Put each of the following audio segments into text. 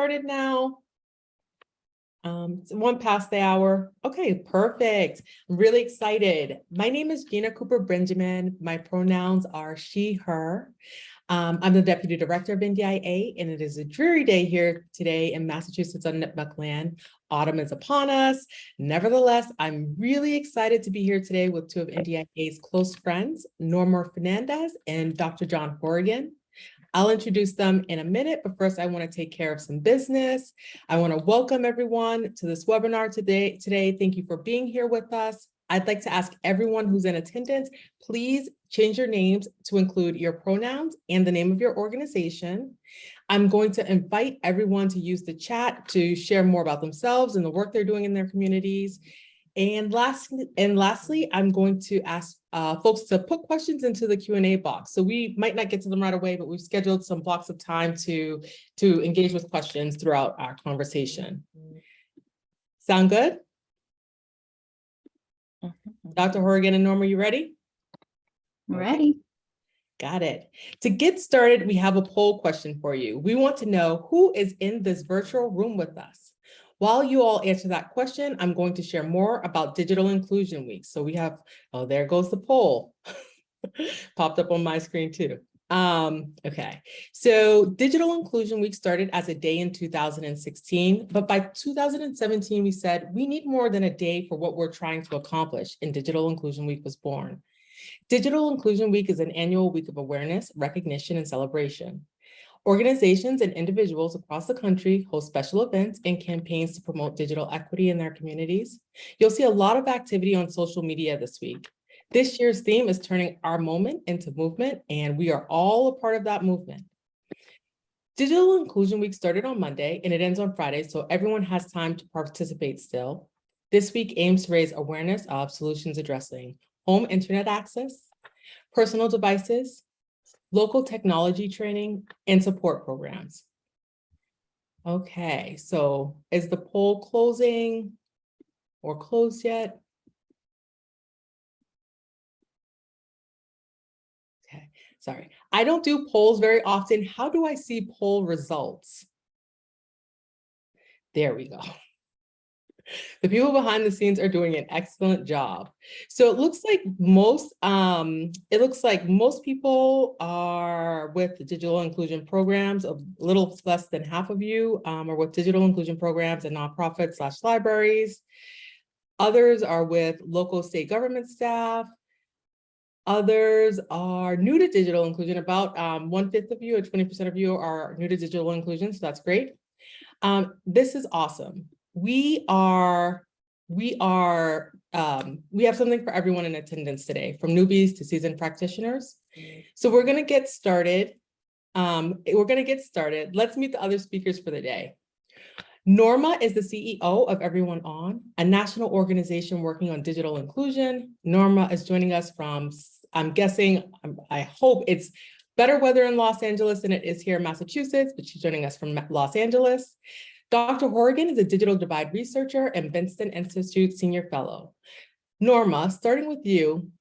started now? It's 1 past the hour. Okay, perfect. I'm really excited. My name is Gina Cooper Benjamin. My pronouns are she, her. I'm the Deputy Director of NDIA, and it is a dreary day here today in Massachusetts on Nipmuc land. Autumn is upon us. Nevertheless, I'm really excited to be here today with two of NDIA's close friends, Norma Fernandez and Dr. John Horrigan. I'll introduce them in a minute, but first I want to take care of some business. I want to welcome everyone to this webinar today. Thank you for being here with us. I'd like to ask everyone who's in attendance, please change your names to include your pronouns and the name of your organization. I'm going to invite everyone to use the chat to share more about themselves and the work they're doing in their communities. And lastly, I'm going to ask folks to put questions into the Q&A box. So we might not get to them right away, but we've scheduled some blocks of time to engage with questions throughout our conversation. Sound good? Dr. Horrigan and Norma, you ready? Ready. Got it. To get started, we have a poll question for you. We want to know who is in this virtual room with us. While you all answer that question, I'm going to share more about Digital Inclusion Week. So we have, oh, there goes the poll. Popped up on my screen too. Okay, so Digital Inclusion Week started as a day in 2016, but by 2017, we said we need more than a day for what we're trying to accomplish, and Digital Inclusion Week was born. Digital Inclusion Week is an annual week of awareness, recognition, and celebration. Organizations and individuals across the country host special events and campaigns to promote digital equity in their communities. You'll see a lot of activity on social media this week. This year's theme is turning our moment into movement, and we are all a part of that movement. Digital Inclusion Week started on Monday and it ends on Friday, so everyone has time to participate still. This week aims to raise awareness of solutions addressing home internet access, personal devices, local technology training, and support programs. Okay, so is the poll closing or closed yet? Okay, sorry. I don't do polls very often. How do I see poll results? There we go. The people behind the scenes are doing an excellent job. So it looks like most people are with the digital inclusion programs. A little less than half of you are with digital inclusion programs and nonprofits / libraries. Others are with local state government staff. Others are new to digital inclusion. About 1/5 of you or 20% of you are new to digital inclusion, so that's great. This is awesome. We have something for everyone in attendance today, from newbies to seasoned practitioners. So we're going to get started. Let's meet the other speakers for the day. Norma is the CEO of EveryoneOn, a national organization working on digital inclusion. Norma is joining us from, I hope it's better weather in Los Angeles than it is here in Massachusetts, but she's joining us from Los Angeles. Dr. Horrigan is a digital divide researcher and Benston Institute Senior Fellow. Norma, starting with you,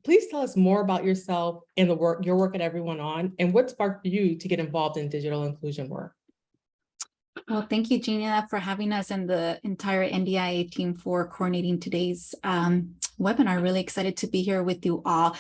please tell us more about yourself and your work at EveryoneOn, and what sparked you to get involved in digital inclusion work. Well, thank you, Gina, for having us and the entire NDIA team for coordinating today's webinar. Really excited to be here with you all.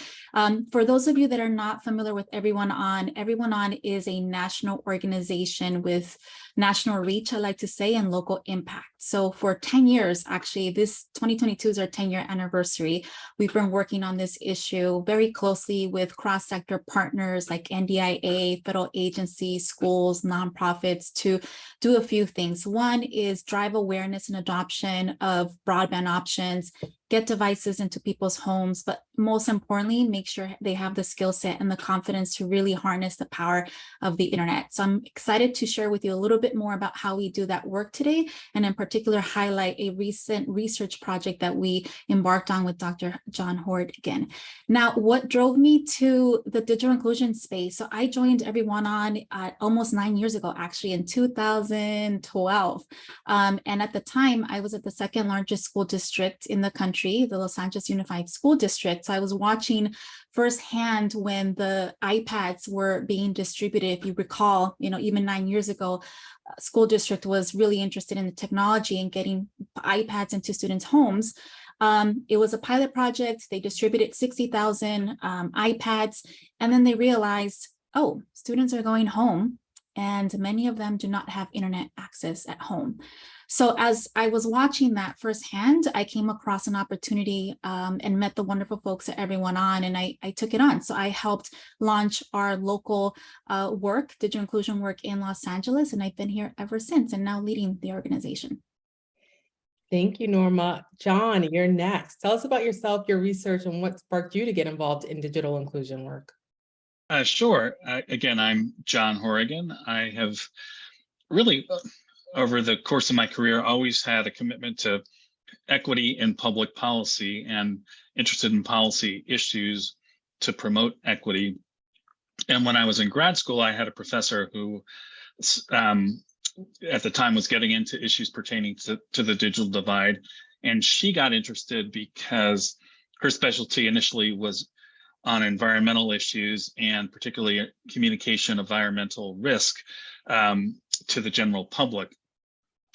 For those of you that are not familiar with EveryoneOn is a national organization with national reach, I like to say, and local impact. So for 10 years, actually, this 2022 is our 10-year anniversary. We've been working on this issue very closely with cross-sector partners like NDIA, federal agencies, schools, nonprofits to do a few things. One is drive awareness and adoption of broadband options, get devices into people's homes, but most importantly, make sure they have the skill set and the confidence to really harness the power of the internet. So I'm excited to share with you a little bit more about how we do that work today, and in particular, highlight a recent research project that we embarked on with Dr. John Horrigan. Now, what drove me to the digital inclusion space? So I joined EveryoneOn almost 9 years ago, actually in 2012. And at the time, I was at the second largest school district in the country, the Los Angeles Unified School District. So I was watching firsthand when the iPads were being distributed. If you recall, even 9 years ago, school district was really interested in the technology and getting iPads into students' homes. It was a pilot project. They distributed 60,000 iPads, and then they realized, oh, students are going home, and many of them do not have internet access at home. So as I was watching that firsthand, I came across an opportunity and met the wonderful folks at EveryoneOn, and I took it on. So I helped launch our local digital inclusion work in Los Angeles, and I've been here ever since, and now leading the organization. Thank you, Norma. John, you're next. Tell us about yourself, your research, and what sparked you to get involved in digital inclusion work. Sure. Again, I'm John Horrigan. I have really, over the course of my career, always had a commitment to equity in public policy and interested in policy issues to promote equity. And when I was in grad school, I had a professor who at the time was getting into issues pertaining to the digital divide. And she got interested because her specialty initially was on environmental issues, and particularly communication of environmental risk to the general public.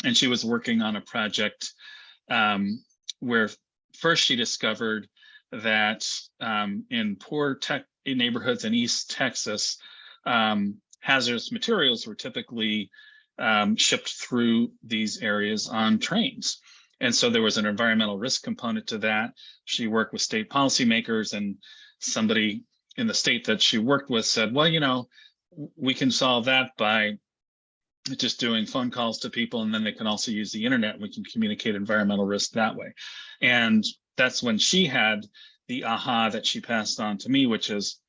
And she was working on a project where first she discovered that in poor tech neighborhoods in East Texas, hazardous materials were typically shipped through these areas on trains. And so there was an environmental risk component to that. She worked with state policymakers, and somebody in the state that she worked with said, well, we can solve that by just doing phone calls to people, and then they can also use the internet. We can communicate environmental risk that way. And that's when she had the aha that she passed on to me, which is,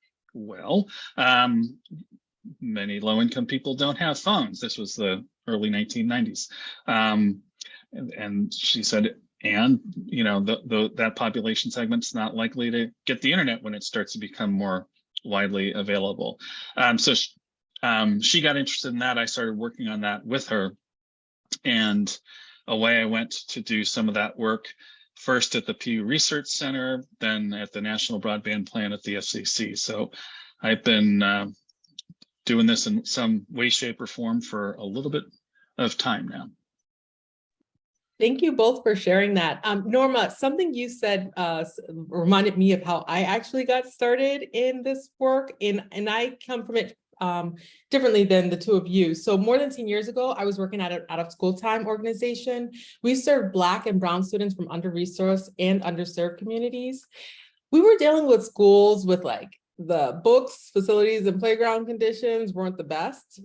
many low-income people don't have phones. This was the early 1990s. And she said, and that population segment's not likely to get the internet when it starts to become more widely available. So she got interested in that. I started working on that with her, and away I went to do some of that work, first at the Pew Research Center, then at the National Broadband Plan at the FCC. So I've been doing this in some way, shape, or form for a little bit of time now. Thank you both for sharing that. Norma, something you said reminded me of how I actually got started in this work, and I come from it differently than the two of you. So more than 10 years ago, I was working at an out-of-school time organization. We served Black and Brown students from under-resourced and underserved communities. We were dealing with schools with like the books, facilities, and playground conditions weren't the best.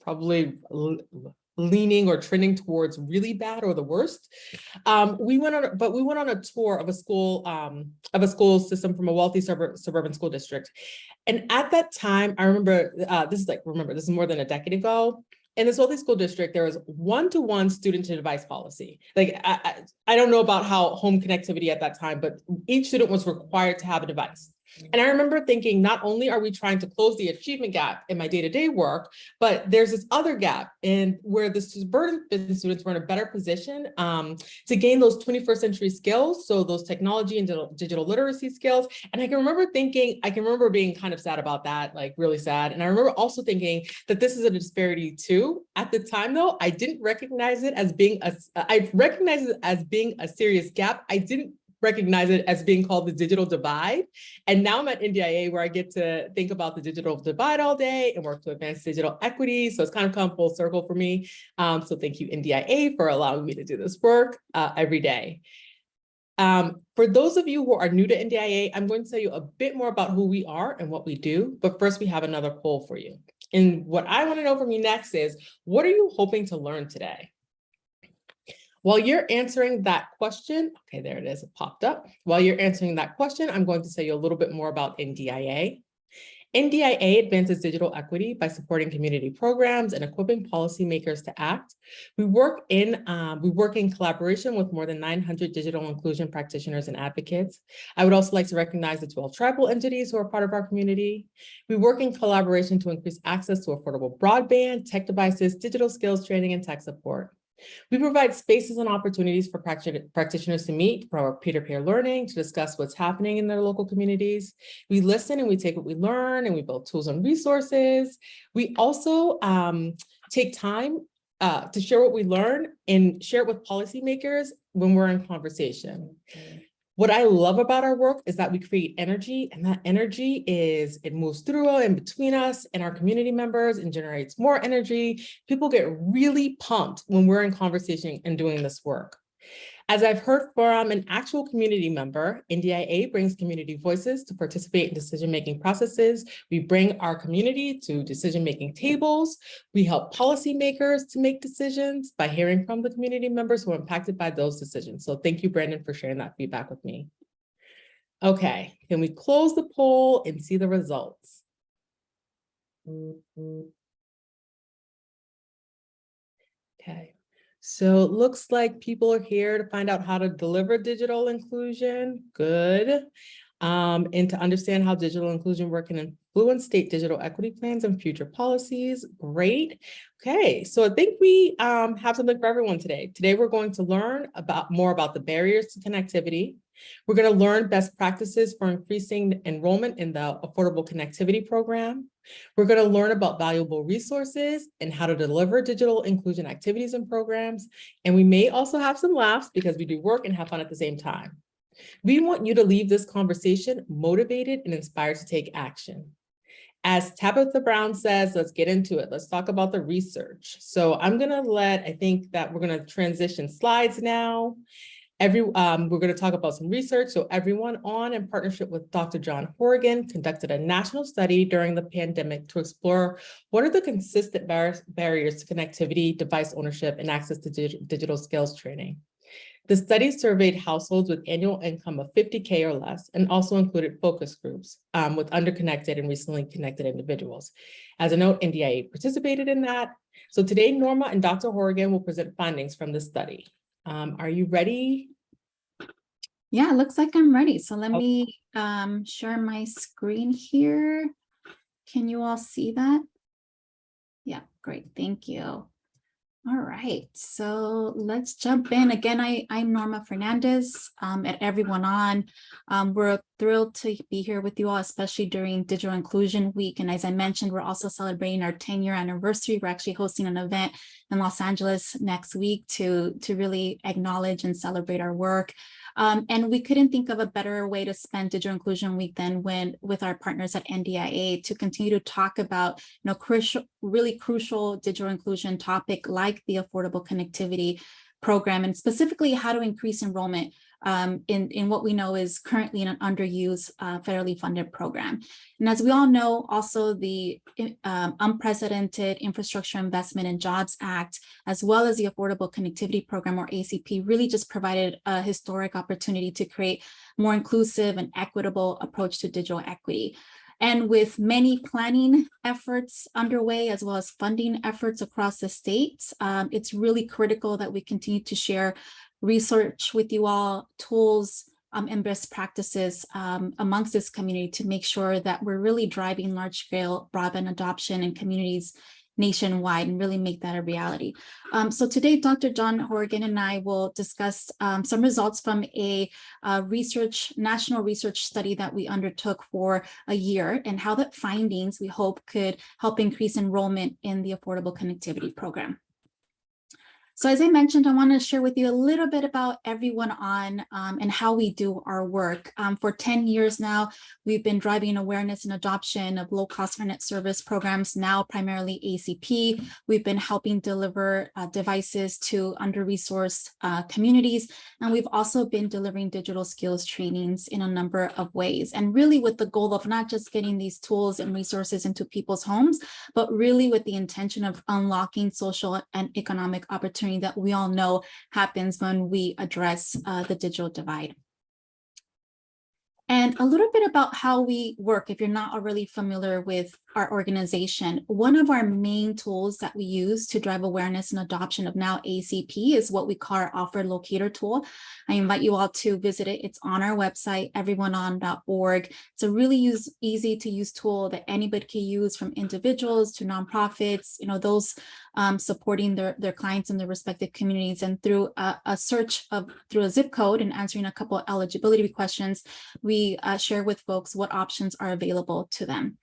Probably leaning or trending towards really bad or the worst. We went on a tour of a school system from a wealthy suburban school district. And at that time, I remember, this is more than a decade ago. In this wealthy school district, there was one-to-one student-to-device policy. Like, I don't know about how home connectivity at that time, but each student was required to have a device. And I remember thinking, not only are we trying to close the achievement gap in my day-to-day work, but there's this other gap in where the suburban students were in a better position to gain those 21st century skills. So those technology and digital literacy skills. And I can remember being kind of sad about that, like really sad. And I remember also thinking that this is a disparity too. At the time though, I didn't recognize it as being I recognized it as being a serious gap. I didn't recognize it as being called the digital divide. And now I'm at NDIA, where I get to think about the digital divide all day and work to advance digital equity. So it's kind of come full circle for me. So thank you, NDIA, for allowing me to do this work every day. For those of you who are new to NDIA, I'm going to tell you a bit more about who we are and what we do. But first, we have another poll for you. And what I want to know from you next is, what are you hoping to learn today? While you're answering that question, okay, there it is, it popped up. While you're answering that question, I'm going to tell you a little bit more about NDIA. NDIA advances digital equity by supporting community programs and equipping policymakers to act. We work in collaboration with more than 900 digital inclusion practitioners and advocates. I would also like to recognize the 12 tribal entities who are part of our community. We work in collaboration to increase access to affordable broadband, tech devices, digital skills training, and tech support. We provide spaces and opportunities for practitioners to meet for our peer-to-peer learning, to discuss what's happening in their local communities. We listen and we take what we learn, and we build tools and resources. We also take time to share what we learn and share it with policymakers when we're in conversation. What I love about our work is that we create energy, and that energy it moves through and between us and our community members and generates more energy. People get really pumped when we're in conversation and doing this work. As I've heard from an actual community member, NDIA brings community voices to participate in decision-making processes. We bring our community to decision-making tables. We help policymakers to make decisions by hearing from the community members who are impacted by those decisions. So thank you, Brandon, for sharing that feedback with me. Okay, can we close the poll and see the results? Okay. So it looks like people are here to find out how to deliver digital inclusion. Good. And to understand how digital inclusion work can influence state digital equity plans and future policies. Great. Okay, so I think we have something for everyone today. Today, we're going to learn more about the barriers to connectivity. We're going to learn best practices for increasing enrollment in the Affordable Connectivity Program. We're going to learn about valuable resources and how to deliver digital inclusion activities and programs. And we may also have some laughs because we do work and have fun at the same time. We want you to leave this conversation motivated and inspired to take action. As Tabitha Brown says, let's get into it. Let's talk about the research. So I'm going to I think that we're going to transition slides now. We're going to talk about some research. So EveryoneOn, in partnership with Dr. John Horgan, conducted a national study during the pandemic to explore what are the consistent barriers to connectivity, device ownership, and access to digital skills training. The study surveyed households with annual income of $50K or less, and also included focus groups with underconnected and recently connected individuals. As a note, NDIA participated in that. So today, Norma and Dr. Horgan will present findings from the study. Are you ready? Yeah, it looks like I'm ready. So let me share my screen here. Can you all see that? Yeah, great. Thank you. All right, so let's jump in. Again, I'm Norma Fernandez at EveryoneOn. We're thrilled to be here with you all, especially during Digital Inclusion Week. And as I mentioned, we're also celebrating our 10-year anniversary. We're actually hosting an event in Los Angeles next week to really acknowledge and celebrate our work. And we couldn't think of a better way to spend Digital Inclusion Week than with our partners at NDIA to continue to talk about really crucial digital inclusion topic like the Affordable Connectivity Program, and specifically how to increase enrollment in what we know is currently an underused federally funded program. And as we all know, also the unprecedented Infrastructure Investment and Jobs Act, as well as the Affordable Connectivity Program, or ACP, really just provided a historic opportunity to create more inclusive and equitable approach to digital equity. And with many planning efforts underway, as well as funding efforts across the states, it's really critical that we continue to share research with you all, tools and best practices amongst this community to make sure that we're really driving large-scale broadband adoption in communities nationwide and really make that a reality. So today, Dr. John Horgan and I will discuss some results from a national research study that we undertook for a year, and how that findings we hope could help increase enrollment in the Affordable Connectivity Program. So as I mentioned, I want to share with you a little bit about EveryoneOn and how we do our work. For 10 years now, we've been driving awareness and adoption of low-cost internet service programs, now primarily ACP. We've been helping deliver devices to under-resourced communities, and we've also been delivering digital skills trainings in a number of ways, and really with the goal of not just getting these tools and resources into people's homes, but really with the intention of unlocking social and economic opportunities that we all know happens when we address the digital divide. And a little bit about how we work, if you're not already familiar with our organization, one of our main tools that we use to drive awareness and adoption of now ACP is what we call our Offer Locator tool. I invite you all to visit it. It's on our website, EveryoneOn.org. It's a really easy to use tool that anybody can use, from individuals to nonprofits, those supporting their clients in their respective communities. And through a search through a zip code and answering a couple of eligibility questions, we share with folks what options are available to them.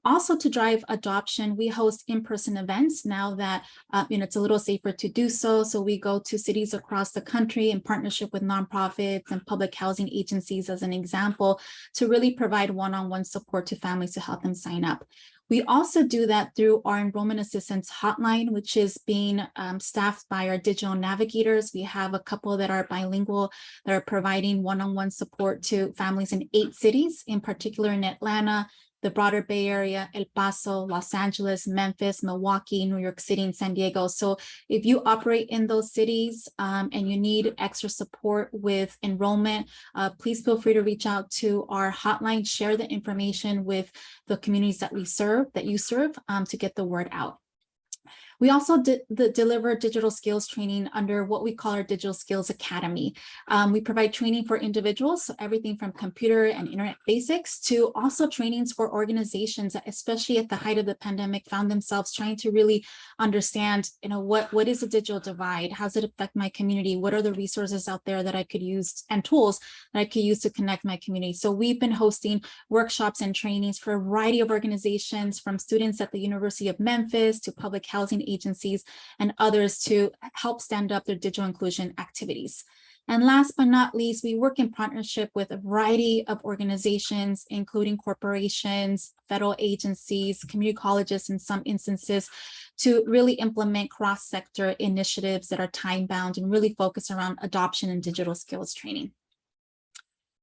Also, to drive adoption, we host in-person events now that it's a little safer to do so. So we go to cities across the country in partnership with nonprofits and public housing agencies, as an example, to really provide one-on-one support to families to help them sign up. We also do that through our Enrollment Assistance hotline, which is being staffed by our digital navigators. We have a couple that are bilingual, that are providing one-on-one support to families in 8 cities, in particular in Atlanta, the broader Bay Area, El Paso, Los Angeles, Memphis, Milwaukee, New York City, and San Diego. So if you operate in those cities and you need extra support with enrollment, please feel free to reach out to our hotline, share the information with the communities that you serve to get the word out. We also deliver digital skills training under what we call our Digital Skills Academy. We provide training for individuals, so everything from computer and internet basics to also trainings for organizations that, especially at the height of the pandemic, found themselves trying to really understand, what is a digital divide? How does it affect my community? What are the resources out there that I could use, and tools that I could use to connect my community? So we've been hosting workshops and trainings for a variety of organizations, from students at the University of Memphis to public housing agencies and others, to help stand up their digital inclusion activities. And last but not least, we work in partnership with a variety of organizations, including corporations, federal agencies, community colleges in some instances, to really implement cross-sector initiatives that are time-bound and really focus around adoption and digital skills training.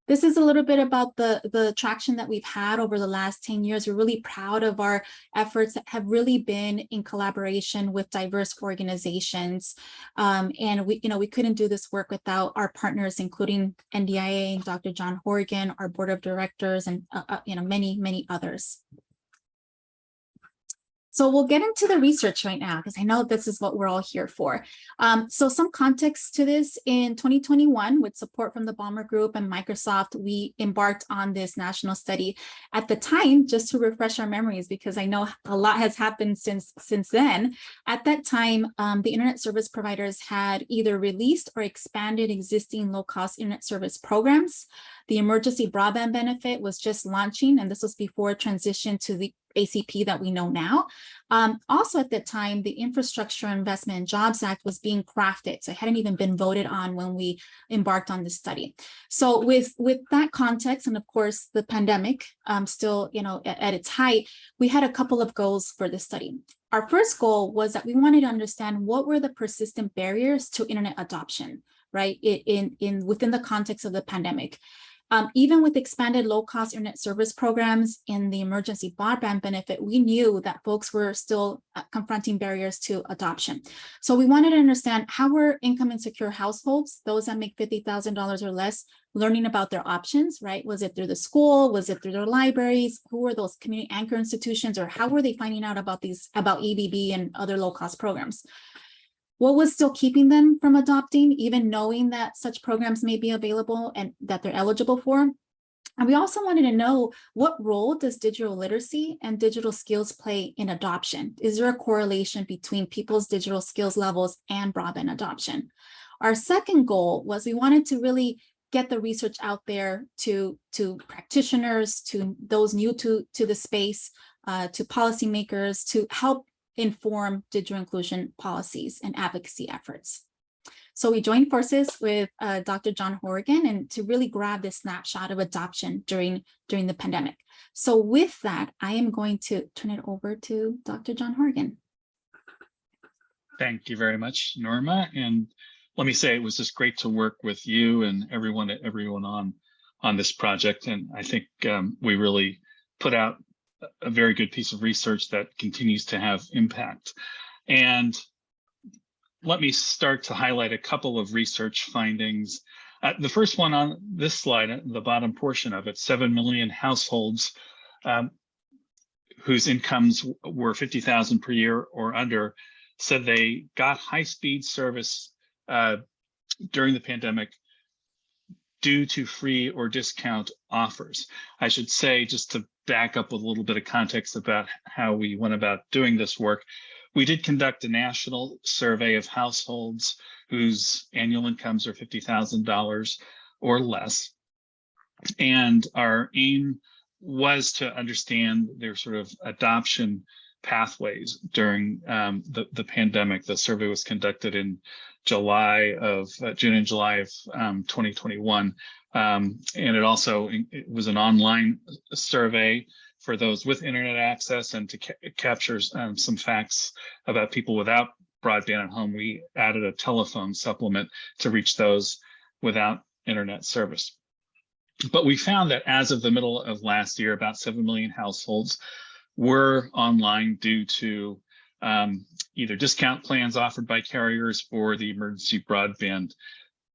This is a little bit about the traction that we've had over the last 10 years. We're really proud of our efforts that have really been in collaboration with diverse organizations. And we couldn't do this work without our partners, including NDIA, Dr. John Horgan, our board of directors, and many, many others. So we'll get into the research right now, because I know this is what we're all here for. So some context to this: in 2021, with support from the Balmer Group and Microsoft, we embarked on this national study. At the time, just to refresh our memories, because I know a lot has happened since then, at that time, the internet service providers had either released or expanded existing low-cost internet service programs. The emergency broadband benefit was just launching, and this was before transition to the ACP that we know now. Also at that time, the Infrastructure Investment and Jobs Act was being crafted, so it hadn't even been voted on when we embarked on this study. So with that context, and of course the pandemic still at its height, we had a couple of goals for this study. Our first goal was that we wanted to understand what were the persistent barriers to internet adoption, right, within the context of the pandemic. Even with expanded low-cost internet service programs in the emergency broadband benefit, we knew that folks were still confronting barriers to adoption. So we wanted to understand, how were income insecure households, those that make $50,000 or less, learning about their options, right? Was it through the school? Was it through their libraries? Who were those community anchor institutions? Or how were they finding out about EBB and other low-cost programs? What was still keeping them from adopting, even knowing that such programs may be available and that they're eligible for? And we also wanted to know, what role does digital literacy and digital skills play in adoption? Is there a correlation between people's digital skills levels and broadband adoption? Our second goal was, we wanted to really get the research out there to practitioners, to those new to the space, to policymakers, to help inform digital inclusion policies and advocacy efforts. So we joined forces with Dr. John Horgan, and to really grab this snapshot of adoption during the pandemic. So with that, I am going to turn it over to Dr. John Horgan. Thank you very much, Norma. And let me say, it was just great to work with you and everyone at EveryoneOn on this project. And I think we really put out a very good piece of research that continues to have impact. And let me start to highlight a couple of research findings. The first one on this slide, the bottom portion of it, 7 million households whose incomes were 50,000 per year or under said they got high-speed service during the pandemic due to free or discount offers. I should say, just to back up with a little bit of context about how we went about doing this work, we did conduct a national survey of households whose annual incomes are $50,000 or less. And our aim was to understand their sort of adoption pathways during the pandemic. The survey was conducted in June and July of 2021. And it was an online survey for those with internet access, and to capture some facts about people without broadband at home, we added a telephone supplement to reach those without internet service. But we found that as of the middle of last year, about 7 million households were online due to either discount plans offered by carriers or the emergency broadband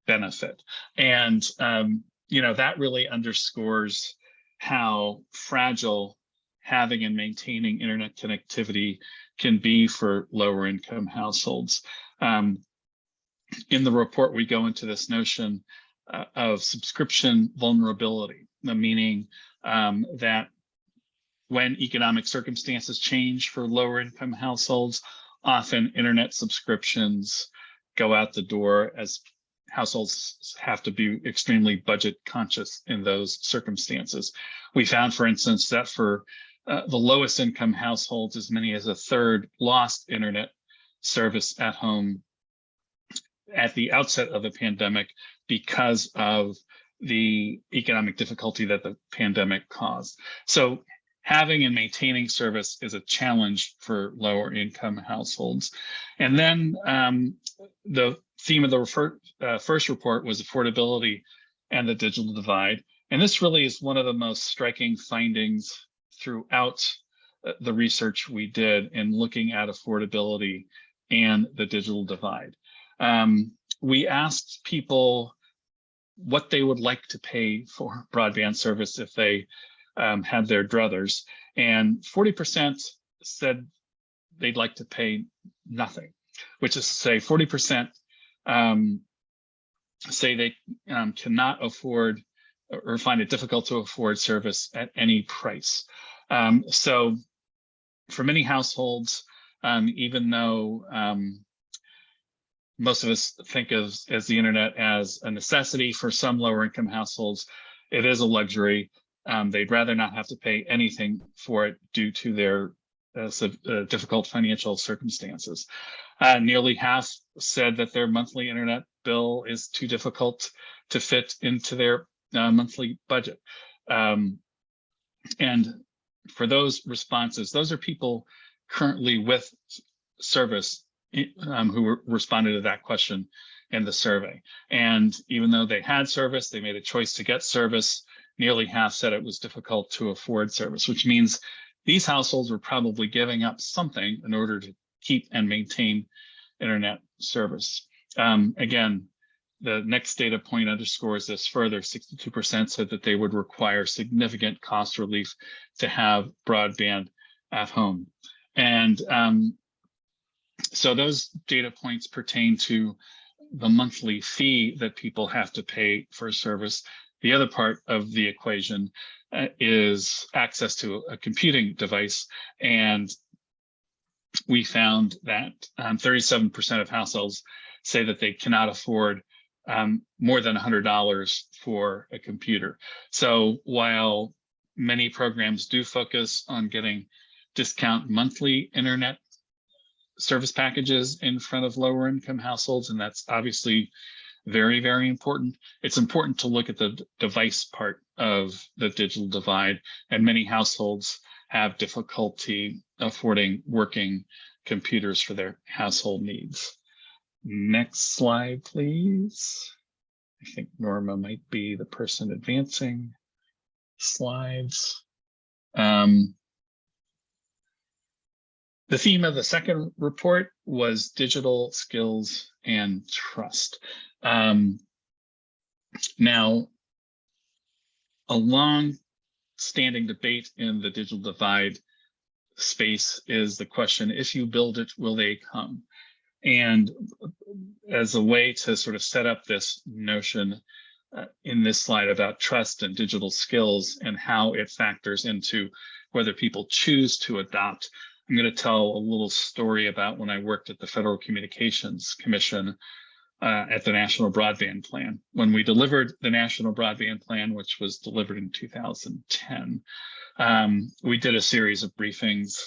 benefit. And that really underscores how fragile having and maintaining internet connectivity can be for lower income households. In the report, we go into this notion of subscription vulnerability, meaning that when economic circumstances change for lower income households, often internet subscriptions go out the door as households have to be extremely budget conscious in those circumstances. We found, for instance, that for the lowest income households, as many as a third lost internet service at home at the outset of the pandemic because of the economic difficulty that the pandemic caused. So having and maintaining service is a challenge for lower income households. And then the theme of the first report was affordability and the digital divide. And this really is one of the most striking findings throughout the research we did in looking at affordability and the digital divide. We asked people what they would like to pay for broadband service if they had their druthers, and 40% said they'd like to pay nothing, which is to say 40% say they cannot afford or find it difficult to afford service at any price. So for many households, even though most of us think of as the internet as a necessity, for some lower income households, it is a luxury. They'd rather not have to pay anything for it due to their difficult financial circumstances. Nearly half said that their monthly internet bill is too difficult to fit into their monthly budget. And for those responses, those are people currently with service who responded to that question in the survey. And even though they had service, they made a choice to get service. Nearly half said it was difficult to afford service, which means these households were probably giving up something in order to keep and maintain internet service. Again, the next data point underscores this further. 62% said that they would require significant cost relief to have broadband at home. And so those data points pertain to the monthly fee that people have to pay for service. The other part of the equation is access to a computing device. And we found that 37% of households say that they cannot afford more than $100 for a computer. So while many programs do focus on getting discount monthly internet service packages in front of lower income households, and that's obviously very, very important, it's important to look at the device part of the digital divide, and many households have difficulty affording working computers for their household needs. Next slide, please. I think Norma might be the person advancing slides. The theme of the second report was digital skills and trust. Now, a long-standing debate in the digital divide space is the question, if you build it, will they come? And as a way to sort of set up this notion in this slide about trust and digital skills and how it factors into whether people choose to adopt, I'm going to tell a little story about when I worked at the Federal Communications Commission at the National Broadband Plan. When we delivered the National Broadband Plan, which was delivered in 2010, we did a series of briefings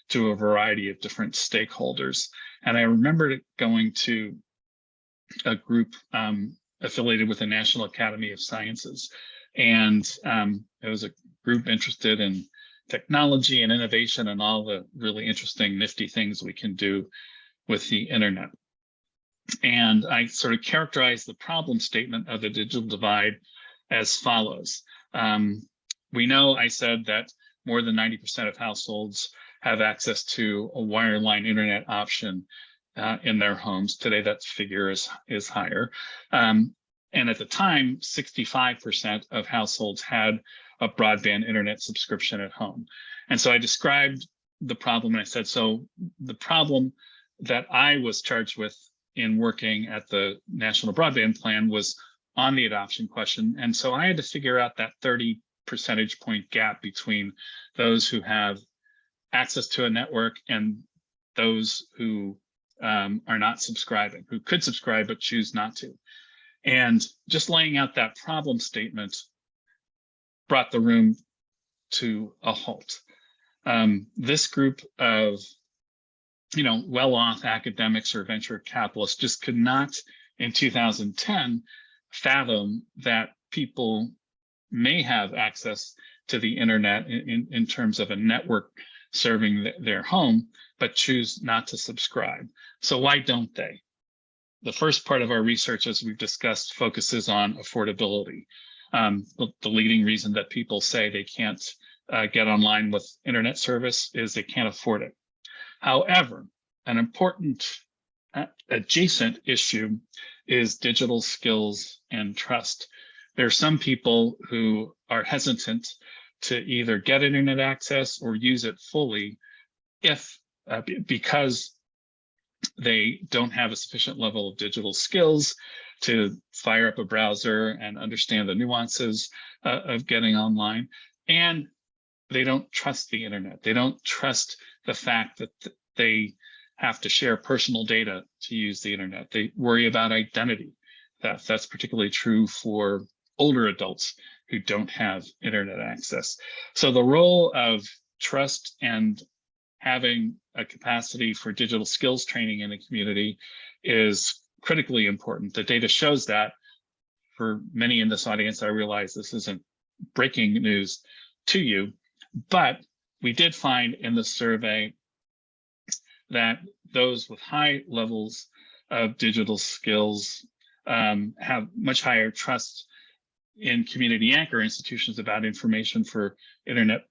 to a variety of different stakeholders. And I remember going to a group affiliated with the National Academy of Sciences. And it was a group interested in technology and innovation and all the really interesting, nifty things we can do with the internet. And I sort of characterized the problem statement of the digital divide as follows. We know, I said, that more than 90% of households have access to a wireline internet option in their homes. Today, that figure is higher. And at the time, 65% of households had a broadband internet subscription at home. And so I described the problem and I said, so the problem that I was charged with in working at the National Broadband Plan was on the adoption question. And so I had to figure out that 30 percentage point gap between those who have access to a network and those who are not subscribing, who could subscribe but choose not to. And just laying out that problem statement brought the room to a halt. This group of well-off academics or venture capitalists just could not, in 2010, fathom that people may have access to the internet in terms of a network serving their home, but choose not to subscribe. So why don't they? The first part of our research, as we've discussed, focuses on affordability. The leading reason that people say they can't get online with internet service is they can't afford it. However, an important adjacent issue is digital skills and trust. There are some people who are hesitant to either get internet access or use it fully because they don't have a sufficient level of digital skills to fire up a browser and understand the nuances of getting online. And they don't trust the internet. They don't trust the fact that they have to share personal data to use the internet. They worry about identity. That's particularly true for older adults who don't have internet access. So the role of trust and having a capacity for digital skills training in the community is critically important. The data shows that. For many in this audience, I realize this isn't breaking news to you, but we did find in the survey that those with high levels of digital skills have much higher trust in community anchor institutions about information for internet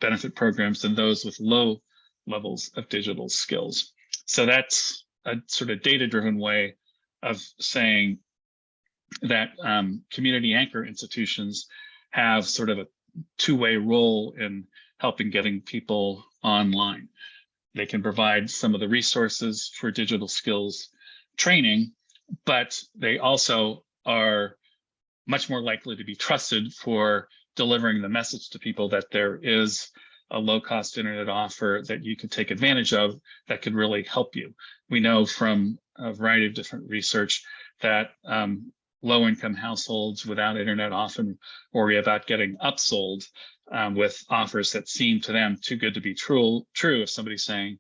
benefit programs than those with low levels of digital skills. So that's a sort of data-driven way of saying that community anchor institutions have sort of a two-way role in helping getting people online. They can provide some of the resources for digital skills training, but they also are much more likely to be trusted for delivering the message to people that there is a low-cost internet offer that you can take advantage of that could really help you. We know from a variety of different research that low-income households without internet often worry about getting upsold with offers that seem to them too good to be true. If somebody's saying,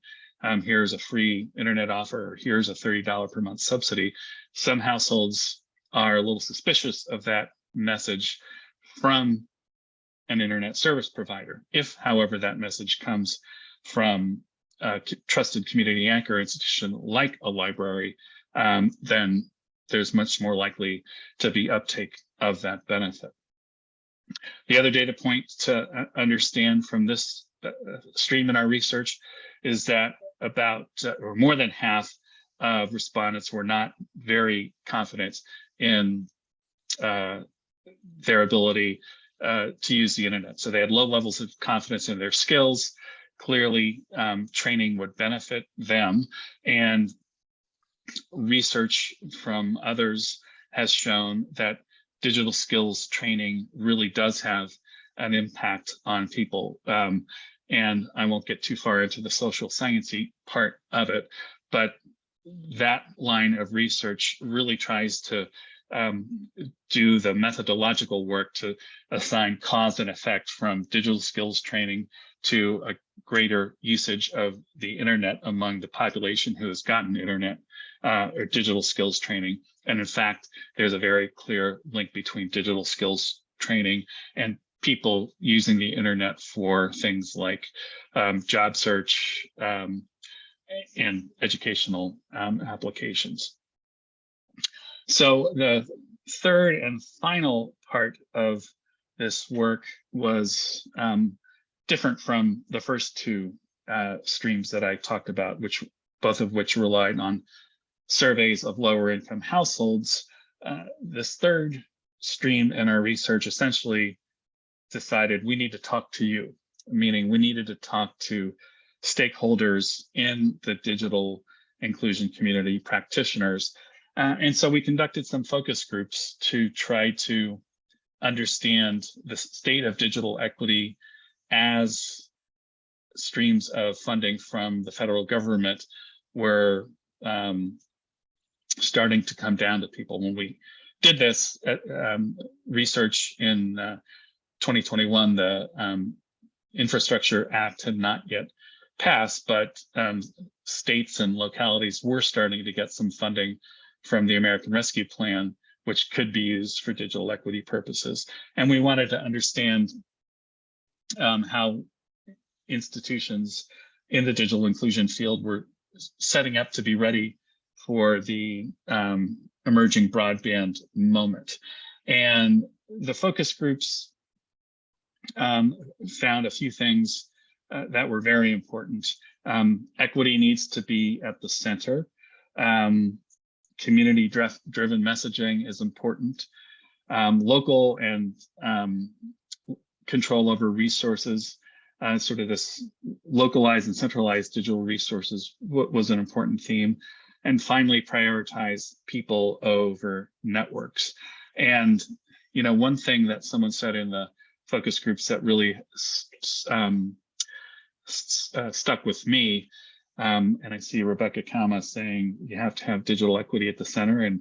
here's a free internet offer, or here's a $30 per month subsidy, some households are a little suspicious of that message from an internet service provider. If, however, that message comes from a trusted community anchor institution like a library, then there's much more likely to be uptake of that benefit. The other data point to understand from this stream in our research is that about or more than half of respondents were not very confident in their ability to use the internet. So they had low levels of confidence in their skills clearly training would benefit them, and research from others has shown that digital skills training really does have an impact on people. And I won't get too far into the social sciencey part of it, but that line of research really tries to do the methodological work to assign cause and effect from digital skills training to a greater usage of the internet among the population who has gotten internet or digital skills training. And in fact, there's a very clear link between digital skills training and people using the internet for things like job search and educational applications. So the third and final part of this work was different from the first two streams that I talked about, both of which relied on surveys of lower income households. This third stream in our research essentially decided we need to talk to you, meaning we needed to talk to stakeholders in the digital inclusion community, practitioners. And so we conducted some focus groups to try to understand the state of digital equity as streams of funding from the federal government were starting to come down to people. When we did this research in 2021, the Infrastructure Act had not yet passed, but states and localities were starting to get some funding from the American Rescue Plan, which could be used for digital equity purposes. And we wanted to understand how institutions in the digital inclusion field were setting up to be ready for the emerging broadband moment. And the focus groups found a few things that were very important. Equity needs to be at the center. Community-driven messaging is important. Local and control over resources, sort of this localized and centralized digital resources was an important theme. And finally, prioritize people over networks. And, you know, one thing that someone said in the focus groups that really stuck with me, and I see Rebecca Kama saying you have to have digital equity at the center, and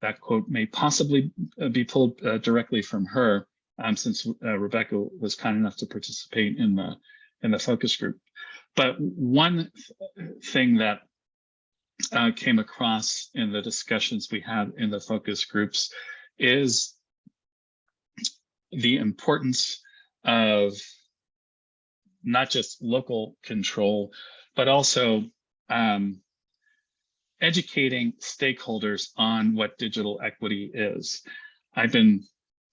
that quote may possibly be pulled directly from her, since Rebecca was kind enough to participate in the focus group. But one thing that came across in the discussions we had in the focus groups is the importance of not just local control, but also educating stakeholders on what digital equity is. I've been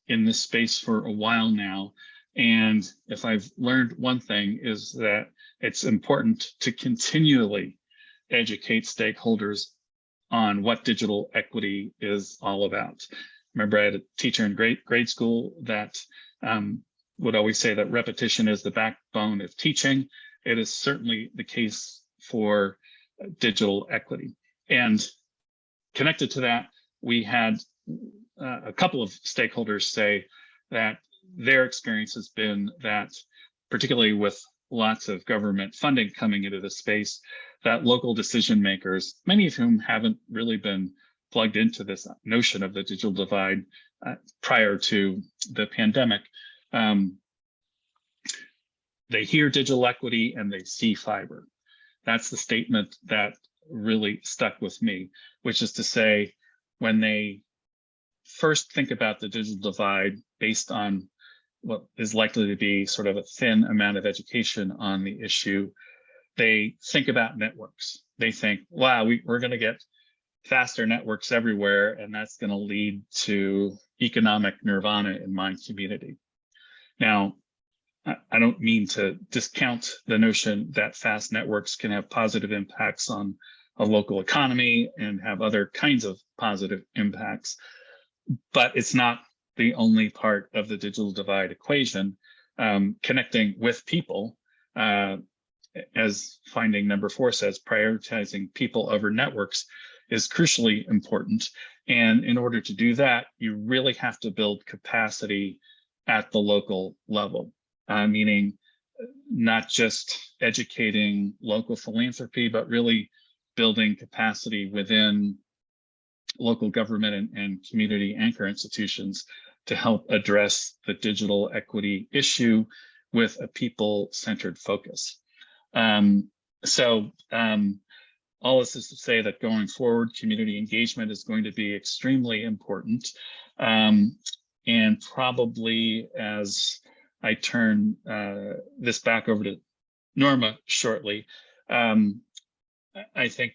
in this space for a while now, and if I've learned one thing is that it's important to continually educate stakeholders on what digital equity is all about. Remember, I had a teacher in grade school that would always say that repetition is the backbone of teaching. It is certainly the case for digital equity. And connected to that, we had a couple of stakeholders say that their experience has been that, particularly with lots of government funding coming into the space, that local decision makers, many of whom haven't really been plugged into this notion of the digital divide prior to the pandemic, they hear digital equity and they see fiber. That's the statement that really stuck with me, which is to say, when they first think about the digital divide based on what is likely to be sort of a thin amount of education on the issue, they think about networks. They think, wow, we're going to get faster networks everywhere, and that's going to lead to economic nirvana in my community. Now, I don't mean to discount the notion that fast networks can have positive impacts on a local economy and have other kinds of positive impacts, but it's not the only part of the digital divide equation. Connecting with people as finding number 4 says, prioritizing people over networks is crucially important. And in order to do that, you really have to build capacity at the local level, meaning not just educating local philanthropy, but really building capacity within local government and community anchor institutions to help address the digital equity issue with a people-centered focus. All this is to say that going forward, community engagement is going to be extremely important. And probably as I turn this back over to Norma shortly, I think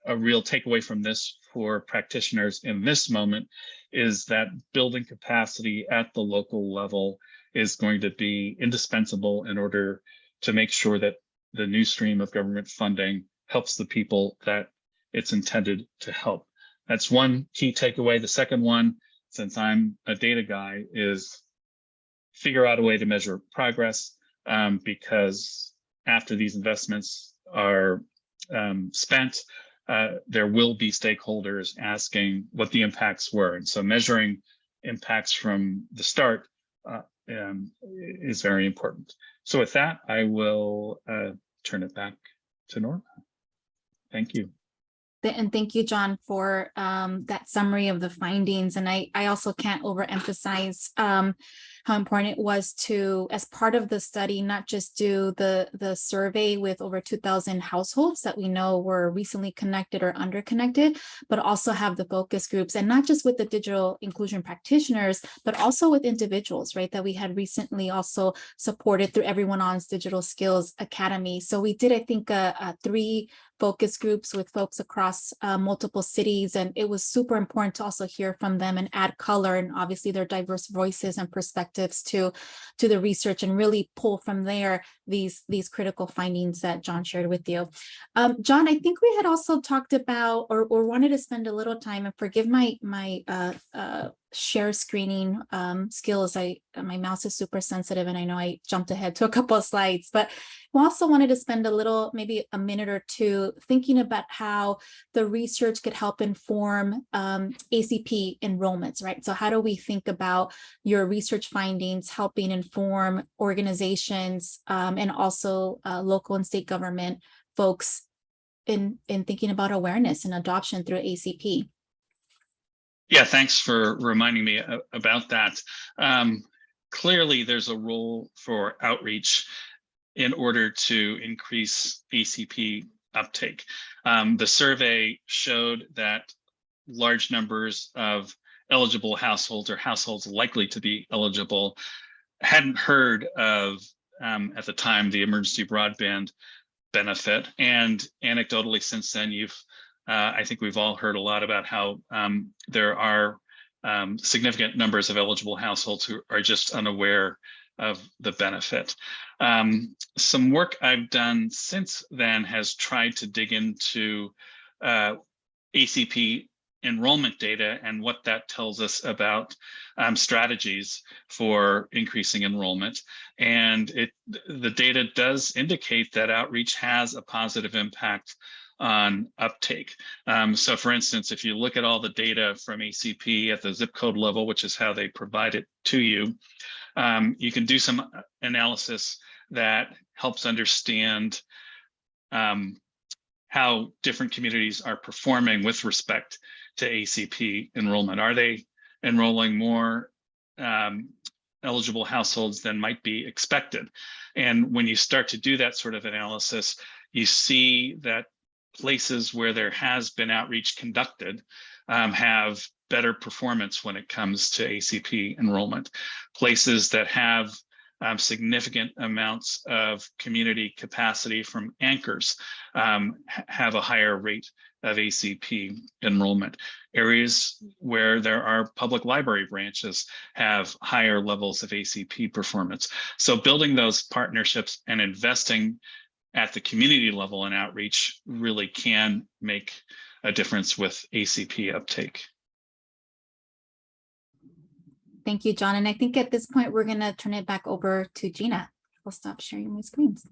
a real takeaway from this for practitioners in this moment is that building capacity at the local level is going to be indispensable in order to make sure that the new stream of government funding helps the people that it's intended to help. That's one key takeaway. The second one, since I'm a data guy, is figure out a way to measure progress, because after these investments are spent, there will be stakeholders asking what the impacts were. And so measuring impacts from the start is very important. So with that, I will turn it back to Norma. Thank you. And thank you, John, for that summary of the findings. And I also can't overemphasize how important it was to, as part of the study, not just do the survey with over 2,000 households that we know were recently connected or underconnected, but also have the focus groups, and not just with the digital inclusion practitioners, but also with individuals, right, that we had recently also supported through EveryoneOn's Digital Skills Academy. So we did, I think, 3 focus groups with folks across multiple cities. And it was super important to also hear from them and add color and obviously their diverse voices and perspectives to the research, and really pull from there these critical findings that John shared with you. John, I think we had also talked about or wanted to spend a little time, and forgive my share screening skills. My mouse is super sensitive, and I know I jumped ahead to a couple of slides, but we also wanted to spend a little, maybe a minute or two, thinking about how the research could help inform ACP enrollments, right? So how do we think about your research findings helping inform organizations and also local and state government folks in thinking about awareness and adoption through ACP? Yeah, thanks for reminding me about that. Clearly, there's a role for outreach in order to increase ACP uptake. The survey showed that large numbers of eligible households or households likely to be eligible hadn't heard of, at the time, the emergency broadband benefit. And anecdotally, since then, I think we've all heard a lot about how there are significant numbers of eligible households who are just unaware of the benefit. Some work I've done since then has tried to dig into ACP enrollment data and what that tells us about strategies for increasing enrollment. And the data does indicate that outreach has a positive impact on uptake. So for instance, if you look at all the data from ACP at the zip code level, which is how they provide it to you, you can do some analysis that helps understand how different communities are performing with respect to ACP enrollment. Are they enrolling more eligible households than might be expected? And when you start to do that sort of analysis, you see that places where there has been outreach conducted have better performance when it comes to ACP enrollment. Places that have significant amounts of community capacity from anchors have a higher rate of ACP enrollment. Areas where there are public library branches have higher levels of ACP performance. So building those partnerships and investing at the community level in outreach really can make a difference with ACP uptake. Thank you, John. And I think at this point, we're going to turn it back over to Gina. We'll stop sharing my screens.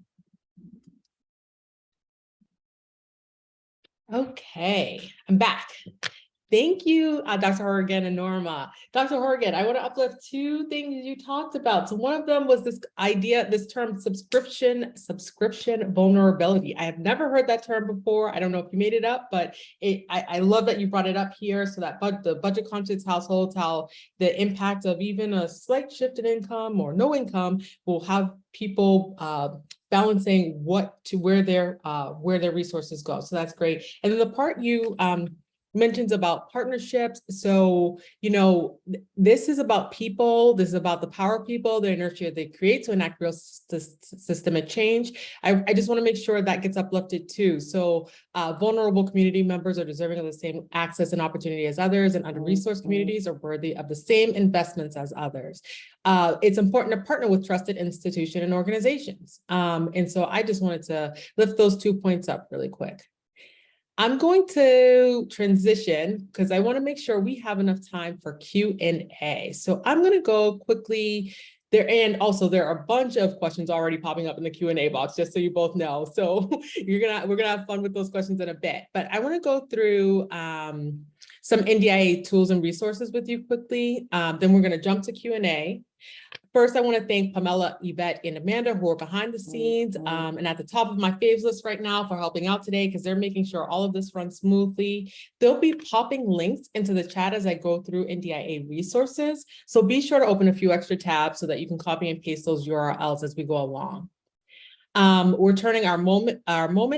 Okay, I'm back. Thank you, Dr. Horgan and Norma. Dr. Horgan, I want to uplift two things you talked about. So one of them was this idea, this term subscription vulnerability. I have never heard that term before. I don't know if you made it up, but I love that you brought it up here, so that the budget conscious households, how the impact of even a slight shift in income or no income will have people balancing where their resources go. So that's great. And then the part you mentions about partnerships. So, this is about people. This is about the power of people, the inertia they create to enact real systemic change. I just want to make sure that gets uplifted too. So vulnerable community members are deserving of the same access and opportunity as others, and under-resourced communities are worthy of the same investments as others. It's important to partner with trusted institutions and organizations. And so I just wanted to lift those 2 points up really quick. I'm going to transition because I want to make sure we have enough time for Q&A. So I'm going to go quickly there. And also there are a bunch of questions already popping up in the Q&A box, just so you both know. So we're going to have fun with those questions in a bit, but I want to go through some NDIA tools and resources with you quickly. Then we're going to jump to Q&A. First, I want to thank Pamela, Yvette, and Amanda, who are behind the scenes and at the top of my faves list right now for helping out today, because they're making sure all of this runs smoothly. They'll be popping links into the chat as I go through NDIA resources. So be sure to open a few extra tabs so that you can copy and paste those URLs as we go along. We're turning our moment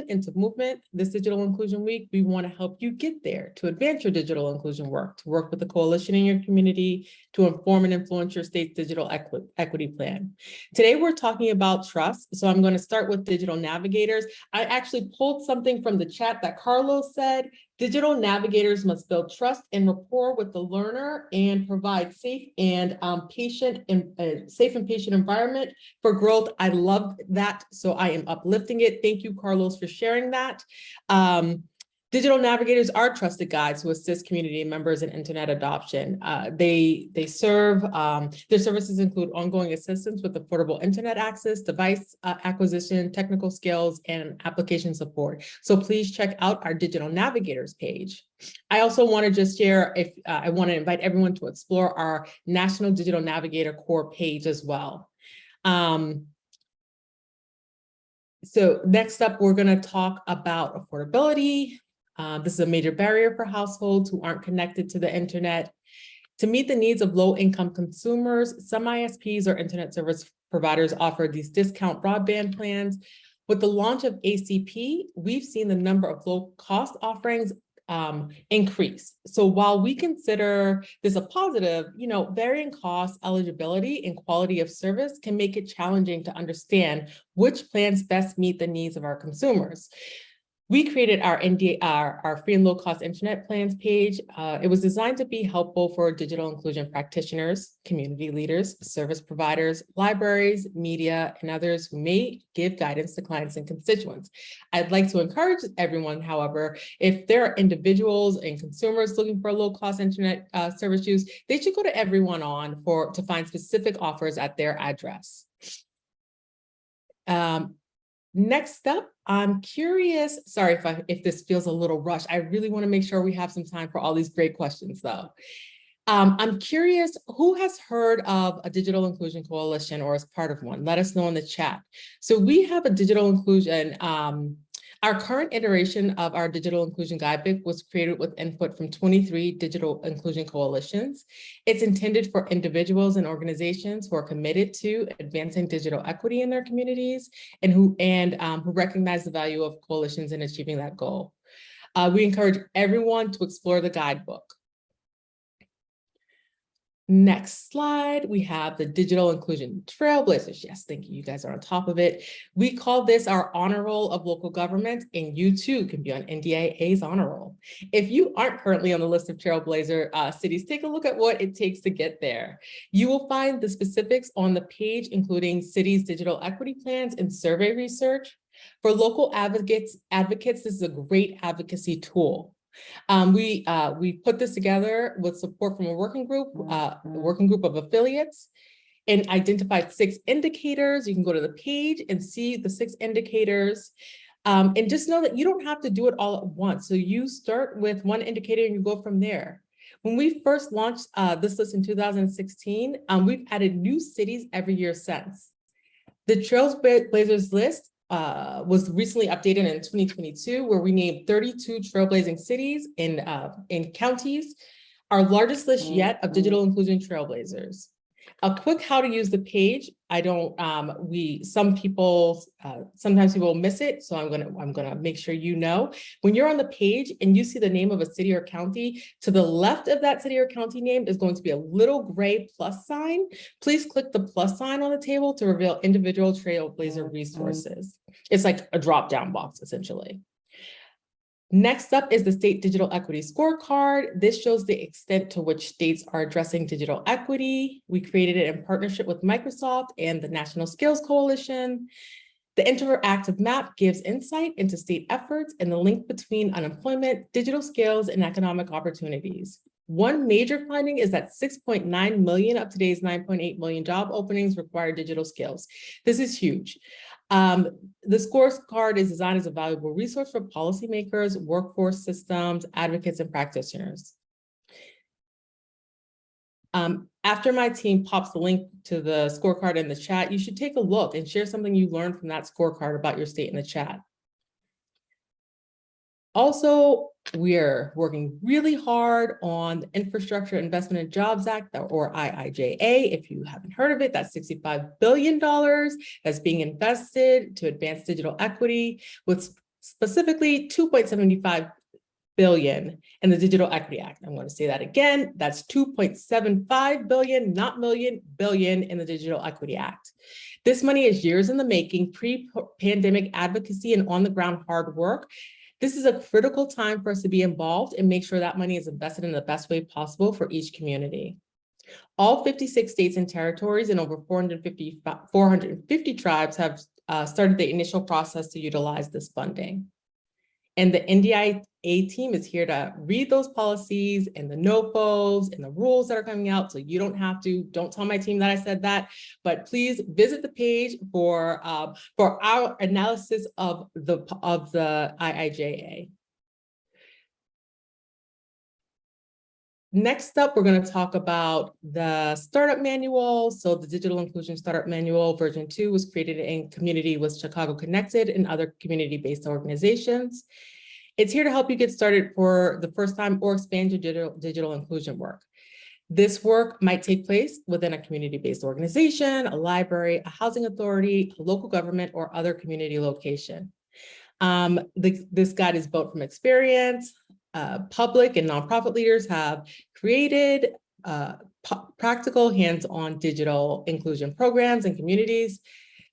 into movement. This Digital Inclusion Week, we want to help you get there to advance your digital inclusion work, to work with the coalition in your community, to inform and influence your state's digital equity plan. Today, we're talking about trust. So I'm going to start with digital navigators. I actually pulled something from the chat that Carlos said. Digital navigators must build trust and rapport with the learner and provide safe and patient environment for growth. I love that, so I am uplifting it. Thank you, Carlos, for sharing that. Digital navigators are trusted guides who assist community members in internet adoption. They serve, their services include ongoing assistance with affordable internet access, device acquisition, technical skills, and application support. So please check out our digital navigators page. I also want to just share, I want to invite everyone to explore our National Digital Navigator Core page as well. So next up, we're going to talk about affordability. This is a major barrier for households who aren't connected to the internet. To meet the needs of low-income consumers, some ISPs or internet service providers offer these discount broadband plans. With the launch of ACP, we've seen the number of low-cost offerings increase. So while we consider this a positive, varying costs, eligibility, and quality of service can make it challenging to understand which plans best meet the needs of our consumers. We created our free and low-cost internet plans page. It was designed to be helpful for digital inclusion practitioners, community leaders, service providers, libraries, media, and others who may give guidance to clients and constituents. I'd like to encourage everyone, however, if there are individuals and consumers looking for low-cost internet service use, they should go to EveryoneOn to find specific offers at their address. Next up, I'm curious, sorry if this feels a little rushed. I really want to make sure we have some time for all these great questions though. I'm curious, who has heard of a digital inclusion coalition or is part of one? Let us know in the chat. So we have a digital inclusion, our current iteration of our digital inclusion guidebook was created with input from 23 digital inclusion coalitions. It's intended for individuals and organizations who are committed to advancing digital equity in their communities and who recognize the value of coalitions in achieving that goal. We encourage everyone to explore the guidebook. Next slide, we have the digital inclusion trailblazers. Yes, thank you. You guys are on top of it. We call this our honor roll of local government, and you too can be on NDIA's honor roll. If you aren't currently on the list of trailblazer cities, take a look at what it takes to get there. You will find the specifics on the page, including cities' digital equity plans and survey research. For local advocates, this is a great advocacy tool. We put this together with support from a working group of affiliates, and identified 6 indicators. You can go to the page and see the 6 indicators. And just know that you don't have to do it all at once. So you start with one indicator and you go from there. When we first launched this list in 2016, we've added new cities every year since. The Trailblazers list was recently updated in 2022, where we named 32 trailblazing cities in counties, our largest list yet of digital inclusion trailblazers. A quick how to use the page. Sometimes people miss it. So I'm gonna make sure you know. When you're on the page and you see the name of a city or county, to the left of that city or county name is going to be a little gray plus sign. Please click the plus sign on the table to reveal individual trailblazer resources. It's like a drop-down box, essentially. Next up is the State Digital Equity Scorecard. This shows the extent to which states are addressing digital equity. We created it in partnership with Microsoft and the National Skills Coalition. The interactive map gives insight into state efforts and the link between unemployment, digital skills, and economic opportunities. One major finding is that 6.9 million of today's 9.8 million job openings require digital skills. This is huge. The scorecard is designed as a valuable resource for policymakers, workforce systems, advocates, and practitioners. After my team pops the link to the scorecard in the chat, you should take a look and share something you learned from that scorecard about your state in the chat. Also, we're working really hard on the Infrastructure Investment and Jobs Act, or IIJA. If you haven't heard of it, that's $65 billion that's being invested to advance digital equity, with specifically $2.75 billion in the Digital Equity Act. I'm going to say that again. That's $2.75 billion, not million, billion in the Digital Equity Act. This money is years in the making, pre-pandemic advocacy and on-the-ground hard work. This is a critical time for us to be involved and make sure that money is invested in the best way possible for each community. All 56 states and territories and over 450 tribes have started the initial process to utilize this funding. And the NDIA team is here to read those policies and the NOFOs and the rules that are coming out. So you don't have to, don't tell my team that I said that, but please visit the page for our analysis of the IIJA. Next up, we're going to talk about the startup manual. So the Digital Inclusion Startup Manual version 2 was created in community with Chicago Connected and other community-based organizations. It's here to help you get started for the first time or expand your digital inclusion work. This work might take place within a community-based organization, a library, a housing authority, a local government, or other community location. This guide is built from experience. Public and nonprofit leaders have created practical hands-on digital inclusion programs in communities,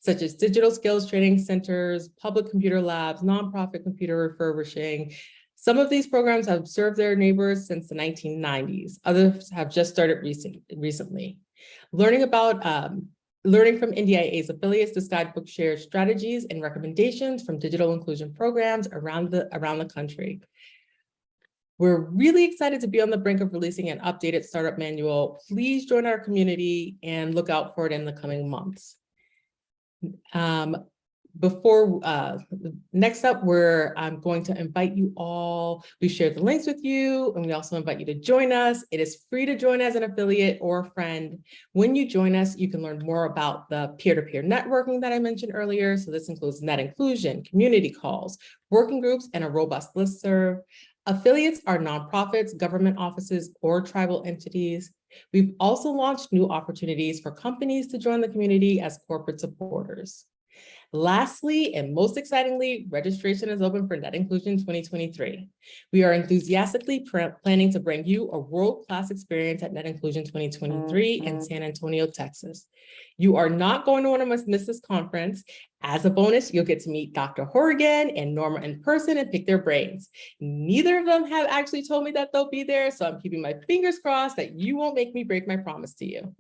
such as digital skills training centers, public computer labs, nonprofit computer refurbishing. Some of these programs have served their neighbors since the 1990s. Others have just started recently. Learning from NDIA's affiliates, this guidebook shares strategies and recommendations from digital inclusion programs around the country. We're really excited to be on the brink of releasing an updated startup manual. Please join our community and look out for it in the coming months. Next up, I'm going to invite you all. We shared the links with you, and we also invite you to join us. It is free to join as an affiliate or a friend. When you join us, you can learn more about the peer-to-peer networking that I mentioned earlier. So this includes net inclusion, community calls, working groups, and a robust listserv. Affiliates are nonprofits, government offices, or tribal entities. We've also launched new opportunities for companies to join the community as corporate supporters. Lastly, and most excitingly, registration is open for Net Inclusion 2023. We are enthusiastically planning to bring you a world-class experience at Net Inclusion 2023 in San Antonio, Texas. You are not going to want to miss this conference. As a bonus, you'll get to meet Dr. Horrigan and Norma in person and pick their brains. Neither of them have actually told me that they'll be there, so I'm keeping my fingers crossed that you won't make me break my promise to you.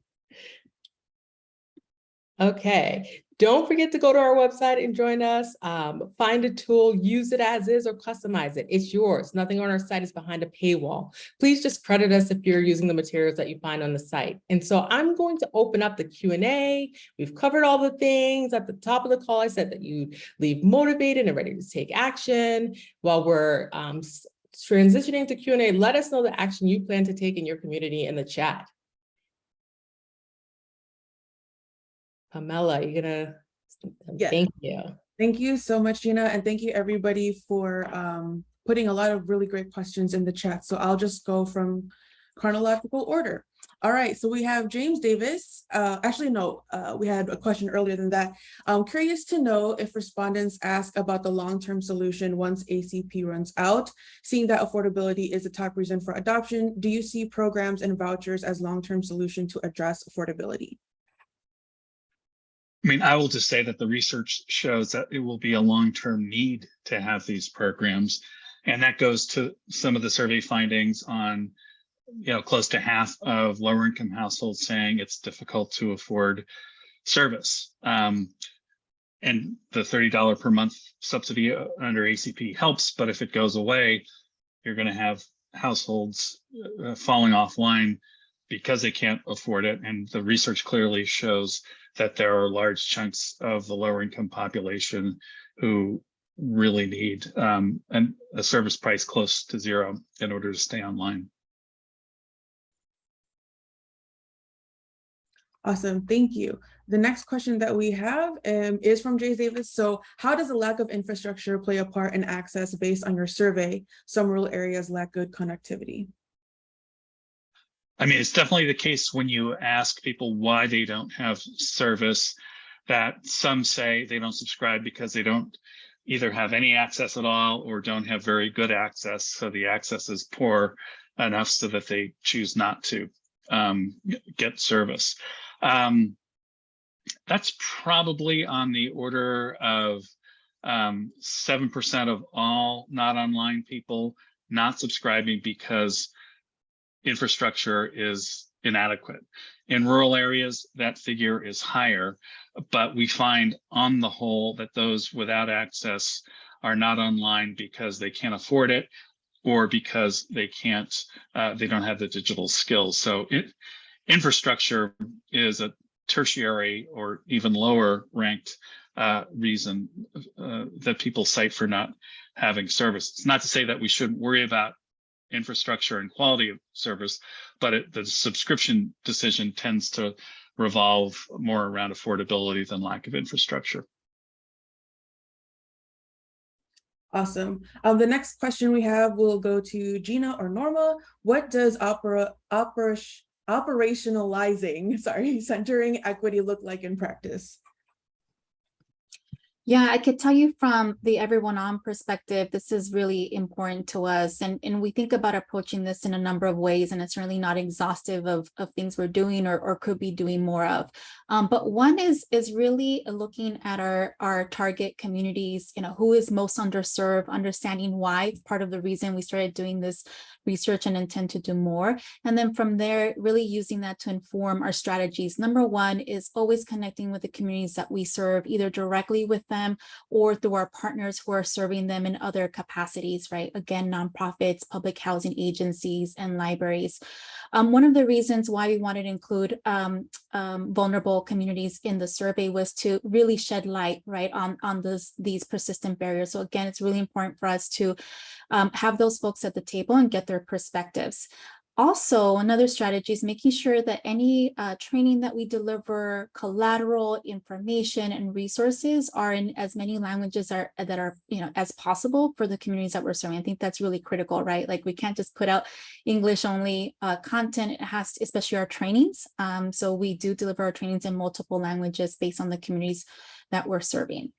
Okay, don't forget to go to our website and join us. Find a tool, use it as is or customize it. It's yours. Nothing on our site is behind a paywall. Please just credit us if you're using the materials that you find on the site. And so I'm going to open up the Q&A. We've covered all the things. At the top of the call, I said that you leave motivated and ready to take action. While we're transitioning to Q&A, let us know the action you plan to take in your community in the chat. Pamela, you're gonna, Yes. thank you. Thank you so much, Gina, and thank you everybody for putting a lot of really great questions in the chat. So I'll just go from chronological order. All right, so we have James Davis. Actually, no, we had a question earlier than that. I'm curious to know if respondents ask about the long-term solution once ACP runs out. Seeing that affordability is a top reason for adoption, do you see programs and vouchers as long-term solution to address affordability? I mean, I will just say that the research shows that it will be a long-term need to have these programs. And that goes to some of the survey findings on, close to half of lower income households saying it's difficult to afford service. And the $30 per month subsidy under ACP helps, but if it goes away, you're going to have households falling offline because they can't afford it. And the research clearly shows that there are large chunks of the lower income population who really need a service price close to zero in order to stay online. Awesome, thank you. The next question that we have is from Jay Davis. So how does the lack of infrastructure play a part in access based on your survey? Some rural areas lack good connectivity. I mean, it's definitely the case when you ask people why they don't have service, that some say they don't subscribe because they don't either have any access at all or don't have very good access. So the access is poor enough so that they choose not to get service. That's probably on the order of 7% of all not online people not subscribing because infrastructure is inadequate. In rural areas, that figure is higher, but we find on the whole that those without access are not online because they can't afford it or because they don't have the digital skills. So infrastructure is a tertiary or even lower ranked reason that people cite for not having service. It's not to say that we shouldn't worry about infrastructure and quality of service, but the subscription decision tends to revolve more around affordability than lack of infrastructure. Awesome. The next question we have will go to Gina or Norma. What does operationalizing, centering equity look like in practice? Yeah, I could tell you from the EveryoneOn perspective, this is really important to us. And we think about approaching this in a number of ways, and it's certainly not exhaustive of things we're doing or could be doing more of. But one is really looking at our target communities, who is most underserved, understanding why. It's part of the reason we started doing this research and intend to do more. And then from there, really using that to inform our strategies. Number one is always connecting with the communities that we serve, either directly with them or through our partners who are serving them in other capacities, right? Again, nonprofits, public housing agencies, and libraries. One of the reasons why we wanted to include vulnerable communities in the survey was to really shed light, right, on these persistent barriers. So again, it's really important for us to have those folks at the table and get their perspectives. Also, another strategy is making sure that any training that we deliver, collateral, information, and resources are in as many languages that are as possible for the communities that we're serving. I think that's really critical, right? Like we can't just put out English only content. It has to, especially our trainings. So we do deliver our trainings in multiple languages based on the communities that we're serving.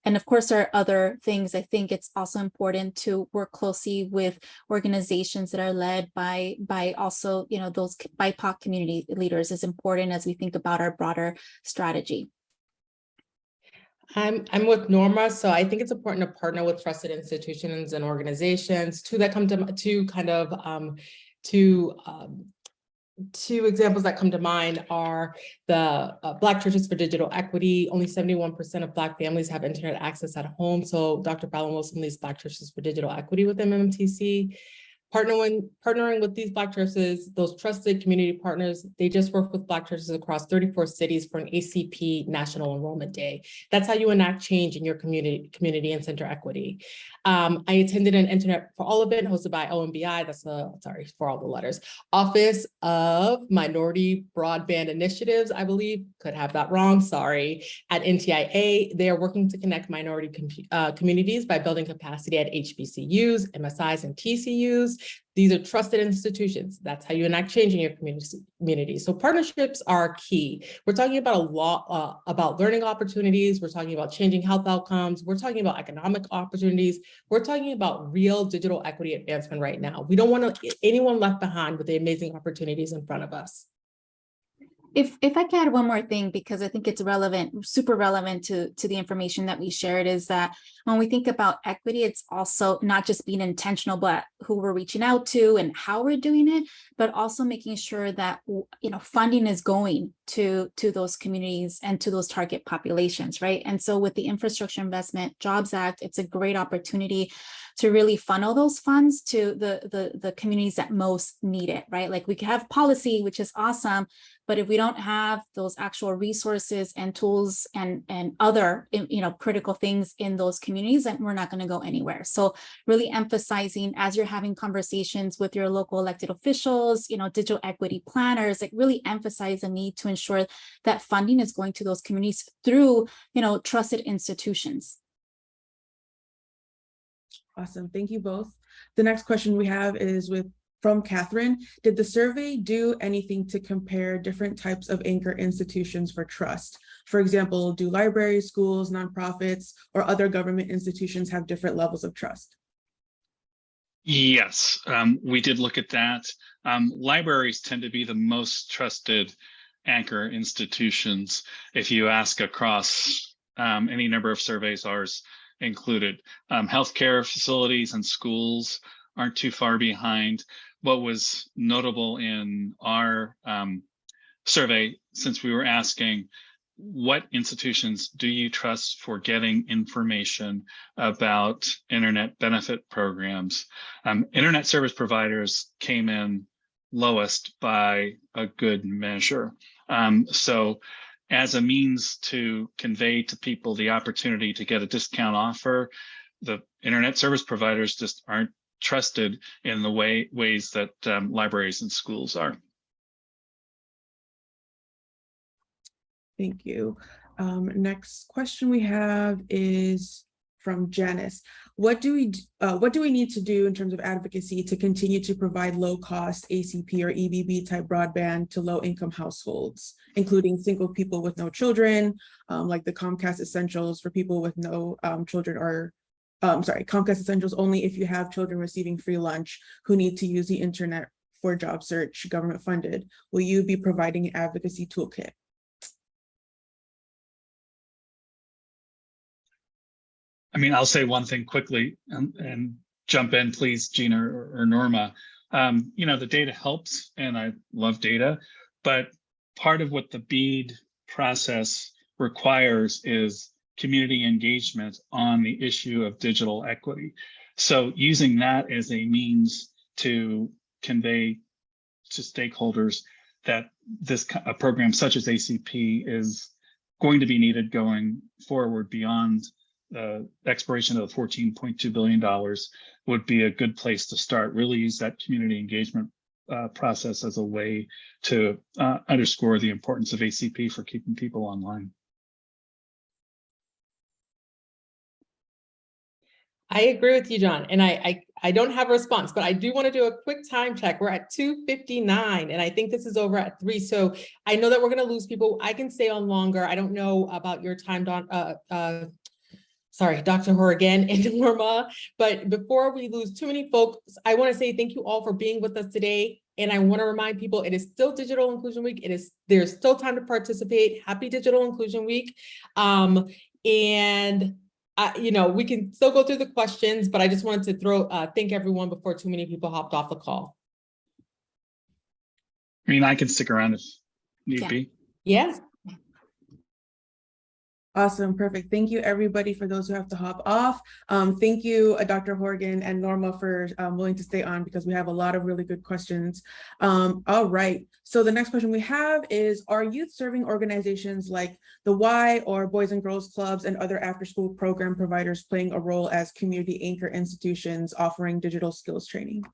And of course, there are other things. I think it's also important to work closely with organizations that are led by also, those BIPOC community leaders is important as we think about our broader strategy. I'm with Norma. So I think it's important to partner with trusted institutions and organizations that come to kind of two examples that come to mind are the Black Churches for Digital Equity. Only 71% of Black families have internet access at home. So Dr. Fallon Wilson leads Black Churches for Digital Equity with MMTC. Partnering with these Black churches, those trusted community partners, they just work with Black churches across 34 cities for an ACP National Enrollment Day. That's how you enact change in your community and center equity. I attended an Internet for All event hosted by OMBI, that's sorry for all the letters, Office of Minority Broadband Initiatives, I believe, could have that wrong, sorry. At NTIA, they are working to connect minority communities by building capacity at HBCUs, MSIs, and TCUs. These are trusted institutions. That's how you enact change in your community. So partnerships are key. We're talking about a lot about learning opportunities. We're talking about changing health outcomes. We're talking about economic opportunities. We're talking about real digital equity advancement right now. We don't want anyone left behind with the amazing opportunities in front of us. If I can add one more thing, because I think it's relevant, super relevant to the information that we shared, is that when we think about equity, it's also not just being intentional, but who we're reaching out to and how we're doing it, but also making sure that, you know, funding is going to those communities and to those target populations, right? And so with the Infrastructure Investment Jobs Act, it's a great opportunity to really funnel those funds to the communities that most need it, right? Like we can have policy, which is awesome, but if we don't have those actual resources and tools and other, you know, critical things in those communities, then we're not going to go anywhere. So really emphasizing, as you're having conversations with your local elected officials, you know, digital equity planners, like really emphasize the need to ensure that funding is going to those communities through, you know, trusted institutions. Awesome. Thank you both. The next question we have is from Catherine. Did the survey do anything to compare different types of anchor institutions for trust? For example, do libraries, schools, nonprofits, or other government institutions have different levels of trust? Yes, we did look at that. Libraries tend to be the most trusted anchor institutions. If you ask across any number of surveys, ours included. Healthcare facilities and schools aren't too far behind. What was notable in our survey, since we were asking, what institutions do you trust for getting information about internet benefit programs? Internet service providers came in lowest by a good measure. So as a means to convey to people the opportunity to get a discount offer, the internet service providers just aren't trusted in the ways that libraries and schools are. Thank you. Next question we have is from Janice. What do we need to do in terms of advocacy to continue to provide low-cost ACP or EBB type broadband to low-income households, including single people with no children, like the Comcast Essentials for people with no children, or Comcast Essentials only if you have children receiving free lunch who need to use the internet for job search, government funded? Will you be providing an advocacy toolkit? I mean, I'll say one thing quickly and jump in, please, Gina or Norma. You know, the data helps, and I love data, but part of what the BEAD process requires is community engagement on the issue of digital equity. So using that as a means to convey to stakeholders that a program such as ACP is going to be needed going forward beyond the expiration of the $14.2 billion would be a good place to start. Really use that community engagement process as a way to underscore the importance of ACP for keeping people online. I agree with you, John, and I don't have a response, but I do want to do a quick time check. We're at 2:59, and I think this is over at 3. So I know that we're going to lose people. I can stay on longer. I don't know about your time, sorry, Dr. Horrigan and Norma, but before we lose too many folks, I want to say thank you all for being with us today. And I want to remind people, it is still Digital Inclusion Week. There's still time to participate. Happy Digital Inclusion Week. You know, we can still go through the questions, but I just wanted to thank everyone before too many people hopped off the call. I mean, I can stick around if need Yeah. be. Yeah. Awesome, perfect. Thank you, everybody, for those who have to hop off. Thank you, Dr. Horgan and Norma, for willing to stay on because we have a lot of really good questions. All right, so the next question we have is, are youth serving organizations like the Y or Boys and Girls Clubs and other after-school program providers playing a role as community anchor institutions offering digital skills training?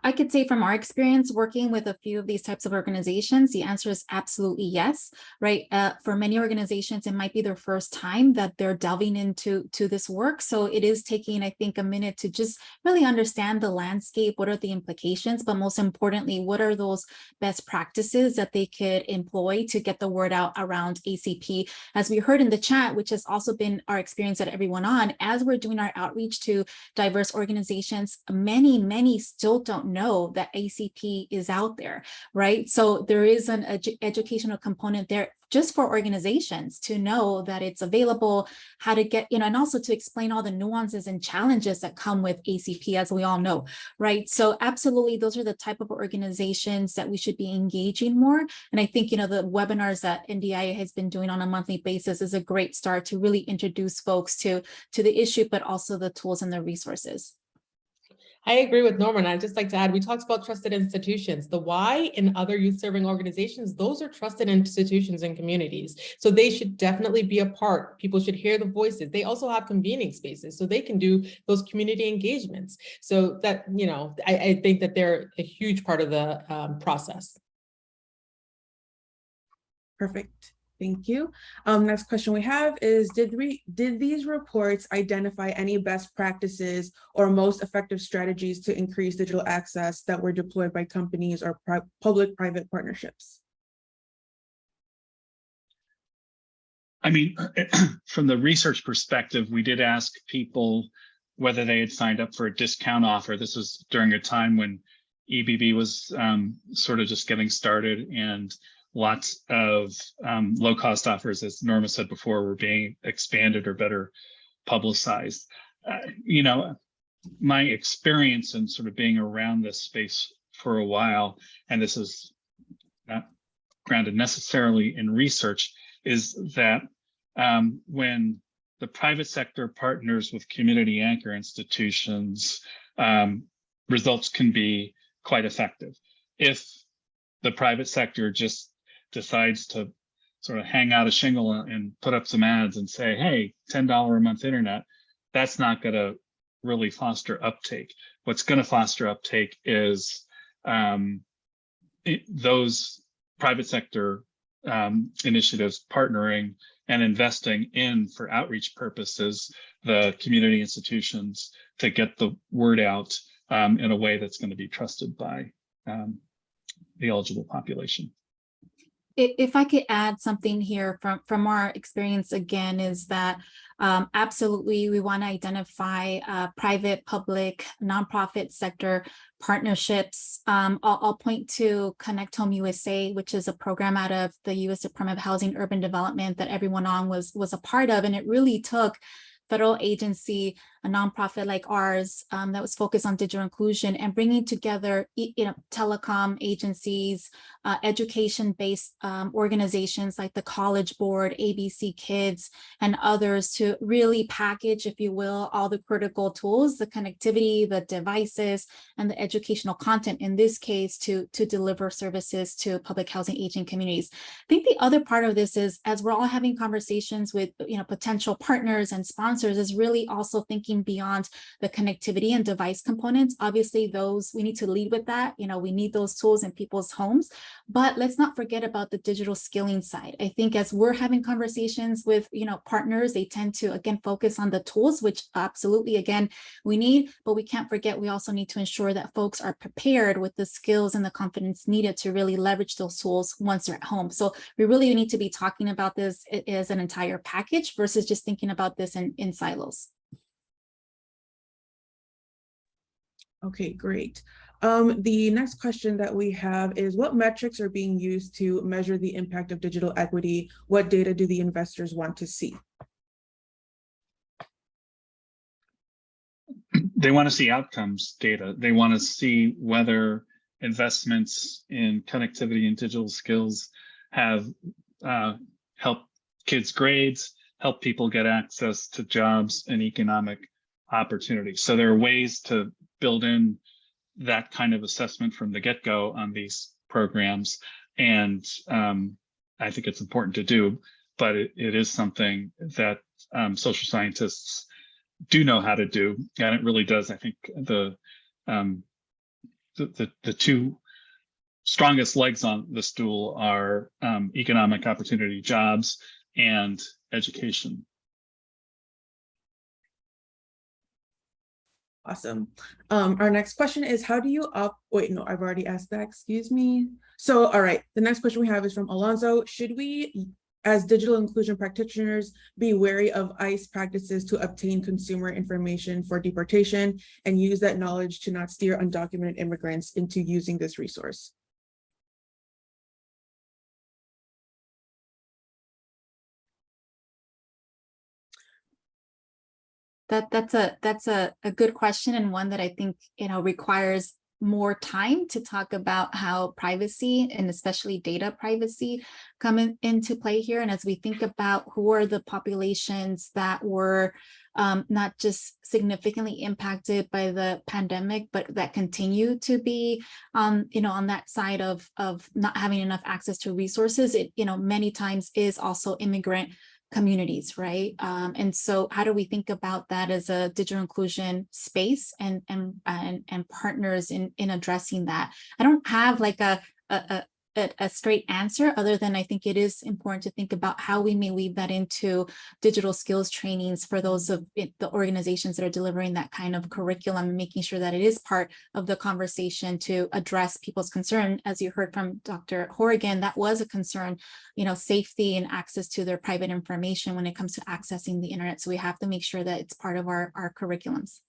I could say from our experience working with a few of these types of organizations, the answer is absolutely yes, right? For many organizations, it might be their first time that they're delving into this work. So it is taking, I think, a minute to just really understand the landscape. What are the implications? But most importantly, what are those best practices that they could employ to get the word out around ACP? As we heard in the chat, which has also been our experience at EveryoneOn, as we're doing our outreach to diverse organizations, many still don't know that ACP is out there, right? So there is an educational component there just for organizations to know that it's available, how to get, and also to explain all the nuances and challenges that come with ACP, as we all know, right? So absolutely, those are the type of organizations that we should be engaging more. And I think, the webinars that NDIA has been doing on a monthly basis is a great start to really introduce folks to the issue, but also the tools and the resources. I agree with Norman. I'd just like to add, we talked about trusted institutions. The Y and other youth serving organizations, those are trusted institutions and communities. So they should definitely be a part. People should hear the voices. They also have convening spaces so they can do those community engagements. So that, I think that they're a huge part of the process. Perfect. Thank you. Next question we have is, did these reports identify any best practices or most effective strategies to increase digital access that were deployed by companies or public-private partnerships? I mean, from the research perspective, we did ask people whether they had signed up for a discount offer. This was during a time when EBB was sort of just getting started, and lots of low-cost offers, as Norma said before, were being expanded or better publicized. My experience in sort of being around this space for a while, and this is not grounded necessarily in research, is that when the private sector partners with community anchor institutions, results can be quite effective. If the private sector just decides to sort of hang out a shingle and put up some ads and say, hey, $10 a month internet, that's not going to really foster uptake. What's going to foster uptake is those private sector initiatives partnering and investing in, for outreach purposes, the community institutions to get the word out in a way that's going to be trusted by the eligible population. If I could add something here from our experience, again, is that absolutely we want to identify private, public, nonprofit sector partnerships. I'll point to Connect Home USA, which is a program out of the U.S. Department of Housing and Urban Development that EveryoneOn was a part of, and it really took federal agency, a nonprofit like ours that was focused on digital inclusion and bringing together, telecom agencies, education-based organizations like the College Board, ABC Kids, and others to really package, if you will, all the critical tools, the connectivity, the devices, and the educational content, in this case, to deliver services to public housing aging communities. I think the other part of this is, as we're all having conversations with potential partners and sponsors, is really also thinking beyond the connectivity and device components. Obviously, those we need to lead with that. We need those tools in people's homes, but let's not forget about the digital skilling side. I think as we're having conversations with partners, they tend to again focus on the tools, which absolutely again we need, but we can't forget we also need to ensure that folks are prepared with the skills and the confidence needed to really leverage those tools once they're at home. So we really need to be talking about this as an entire package versus just thinking about this in silos. Okay, great. The next question that we have is, what metrics are being used to measure the impact of digital equity? What data do the investors want to see? They want to see outcomes data. They want to see whether investments in connectivity and digital skills have helped kids' grades, help people get access to jobs and economic opportunities. So there are ways to build in that kind of assessment from the get-go on these programs. And I think it's important to do, but it is something that social scientists do know how to do. And it really does, I think, the two strongest legs on the stool are economic opportunity, jobs, and education. Awesome. Our next question is, how do you wait, no, I've already asked that, excuse me. So, all right, the next question we have is from Alonso. Should we, as digital inclusion practitioners, be wary of ICE practices to obtain consumer information for deportation and use that knowledge to not steer undocumented immigrants into using this resource? That's a good question, and one that I think, requires more time to talk about how privacy and especially data privacy come into play here. And as we think about who are the populations that were not just significantly impacted by the pandemic, but that continue to be on that side of not having enough access to resources, it many times is also immigrant communities, right? And so how do we think about that as a digital inclusion space and partners in addressing that? I don't have like a straight answer, other than I think it is important to think about how we may weave that into digital skills trainings for those of the organizations that are delivering that kind of curriculum, and making sure that it is part of the conversation to address people's concern. As you heard from Dr. Horrigan, that was a concern, safety and access to their private information when it comes to accessing the internet. So we have to make sure that it's part of our curriculums.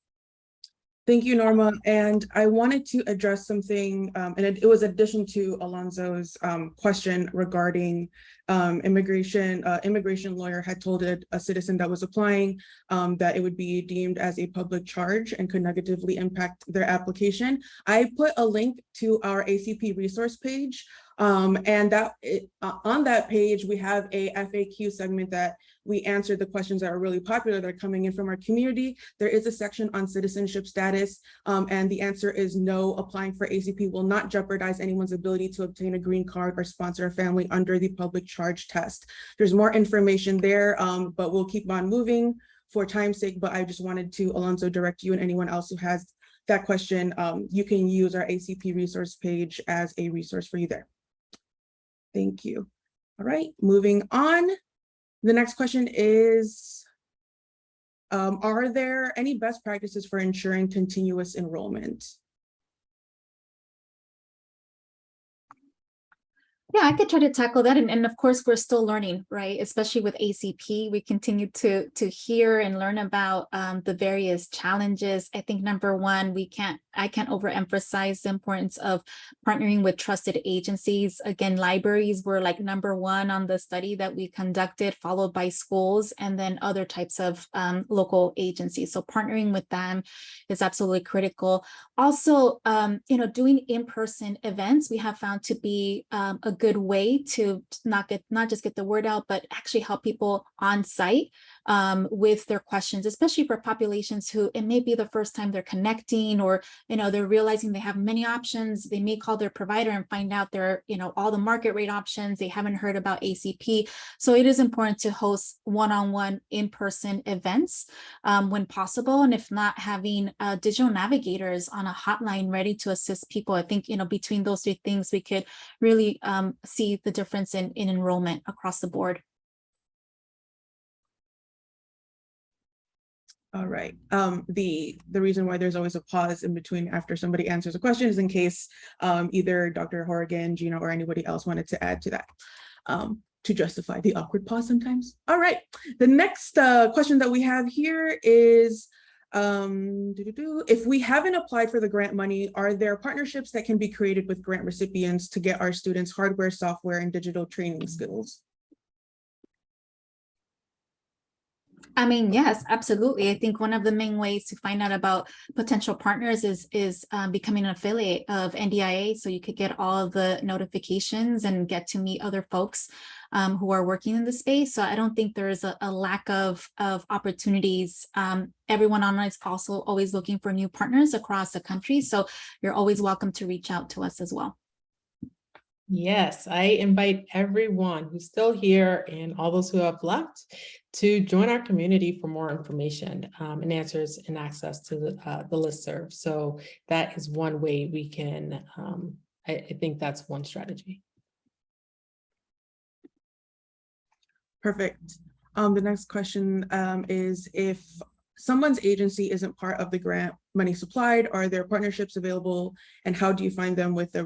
Thank you, Norma. And I wanted to address something, and it was addition to Alonso's question regarding immigration. Immigration lawyer had told a citizen that was applying that it would be deemed as a public charge and could negatively impact their application. I put a link to our ACP resource page. And that on that page, we have a FAQ segment that we answered the questions that are really popular that are coming in from our community. There is a section on citizenship status, and the answer is no. Applying for ACP will not jeopardize anyone's ability to obtain a green card or sponsor a family under the public charge test. There's more information there, but we'll keep on moving for time's sake. But I just wanted to, Alonso, direct you and anyone else who has that question. You can use our ACP resource page as a resource for you there. Thank you. All right, moving on. The next question is, are there any best practices for ensuring continuous enrollment? Yeah, I could try to tackle that. And of course, we're still learning, right? Especially with ACP, we continue to hear and learn about the various challenges. I think number one, I can't overemphasize the importance of partnering with trusted agencies. Again, libraries were like number one on the study that we conducted, followed by schools, and then other types of local agencies. So partnering with them is absolutely critical. Also, doing in-person events, we have found to be a good way to not just get the word out, but actually help people on site with their questions, especially for populations who it may be the first time they're connecting, or they're realizing they have many options. They may call their provider and find out there are all the market rate options. They haven't heard about ACP. So it is important to host one-on-one in-person events when possible, and if not, having digital navigators on a hotline ready to assist people. I think between those three things, we could really see the difference in enrollment across the board. All right. The reason why there's always a pause in between after somebody answers a question is in case either Dr. Horrigan, Gina, or anybody else wanted to add to that to justify the awkward pause sometimes. All right. The next question that we have here is, if we haven't applied for the grant money, are there partnerships that can be created with grant recipients to get our students hardware, software, and digital training skills? I mean, yes, absolutely. I think one of the main ways to find out about potential partners is becoming an affiliate of NDIA, so you could get all of the notifications and get to meet other folks who are working in the space. So I don't think there is a lack of opportunities. EveryoneOn is also always looking for new partners across the country, so you're always welcome to reach out to us as well. Yes, I invite everyone who's still here and all those who have left to join our community for more information and answers and access to the listserv. So that is one way we can, I think that's one strategy. Perfect. The next question is, if someone's agency isn't part of the grant money supplied, are there partnerships available, and how do you find them with the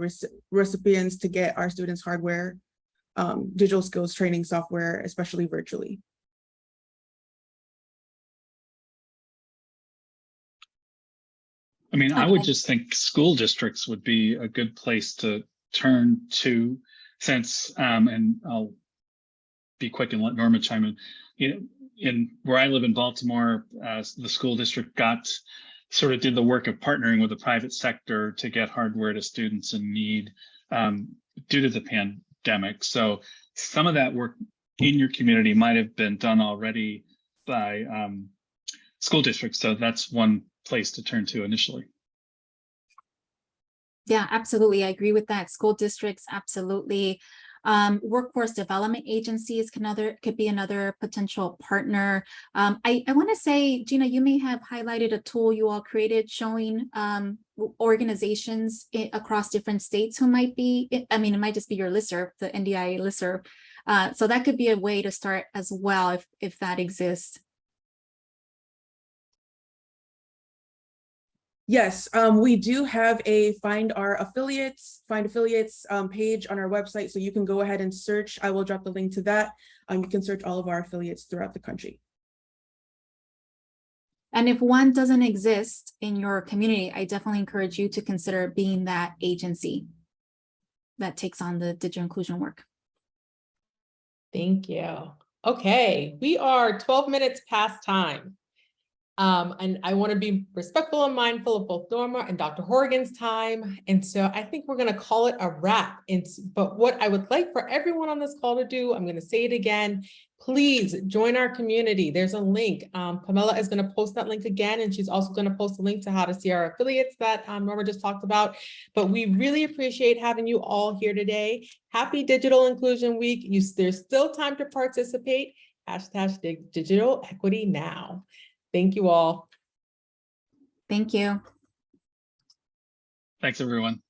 recipients to get our students hardware, digital skills training software, especially virtually? I mean, I would just think school districts would be a good place to turn to, since, and I'll be quick and let Norma chime in. You know, in where I live in Baltimore, the school district did the work of partnering with the private sector to get hardware to students in need due to the pandemic. So some of that work in your community might have been done already by school districts. So that's one place to turn to initially. Yeah, absolutely. I agree with that. School districts, absolutely. Workforce development agencies could be another potential partner. I want to say, Gina, you may have highlighted a tool you all created showing organizations across different states who might be, I mean, it might just be your listserv, the NDIA listserv. So that could be a way to start as well if that exists. Yes, we do have a find affiliates page on our website, so you can go ahead and search. I will drop the link to that. You can search all of our affiliates throughout the country. And if one doesn't exist in your community, I definitely encourage you to consider being that agency that takes on the digital inclusion work. Thank you. Okay, we are 12 minutes past time. And I want to be respectful and mindful of both Norma and Dr. Horgan's time. And so I think we're going to call it a wrap. But what I would like for everyone on this call to do, I'm going to say it again, please join our community. There's a link. Pamela is going to post that link again, and she's also going to post a link to how to see our affiliates that Norma just talked about. But we really appreciate having you all here today. Happy Digital Inclusion Week. There's still time to participate. # digital equity now. Thank you all. Thank you. Thanks, everyone.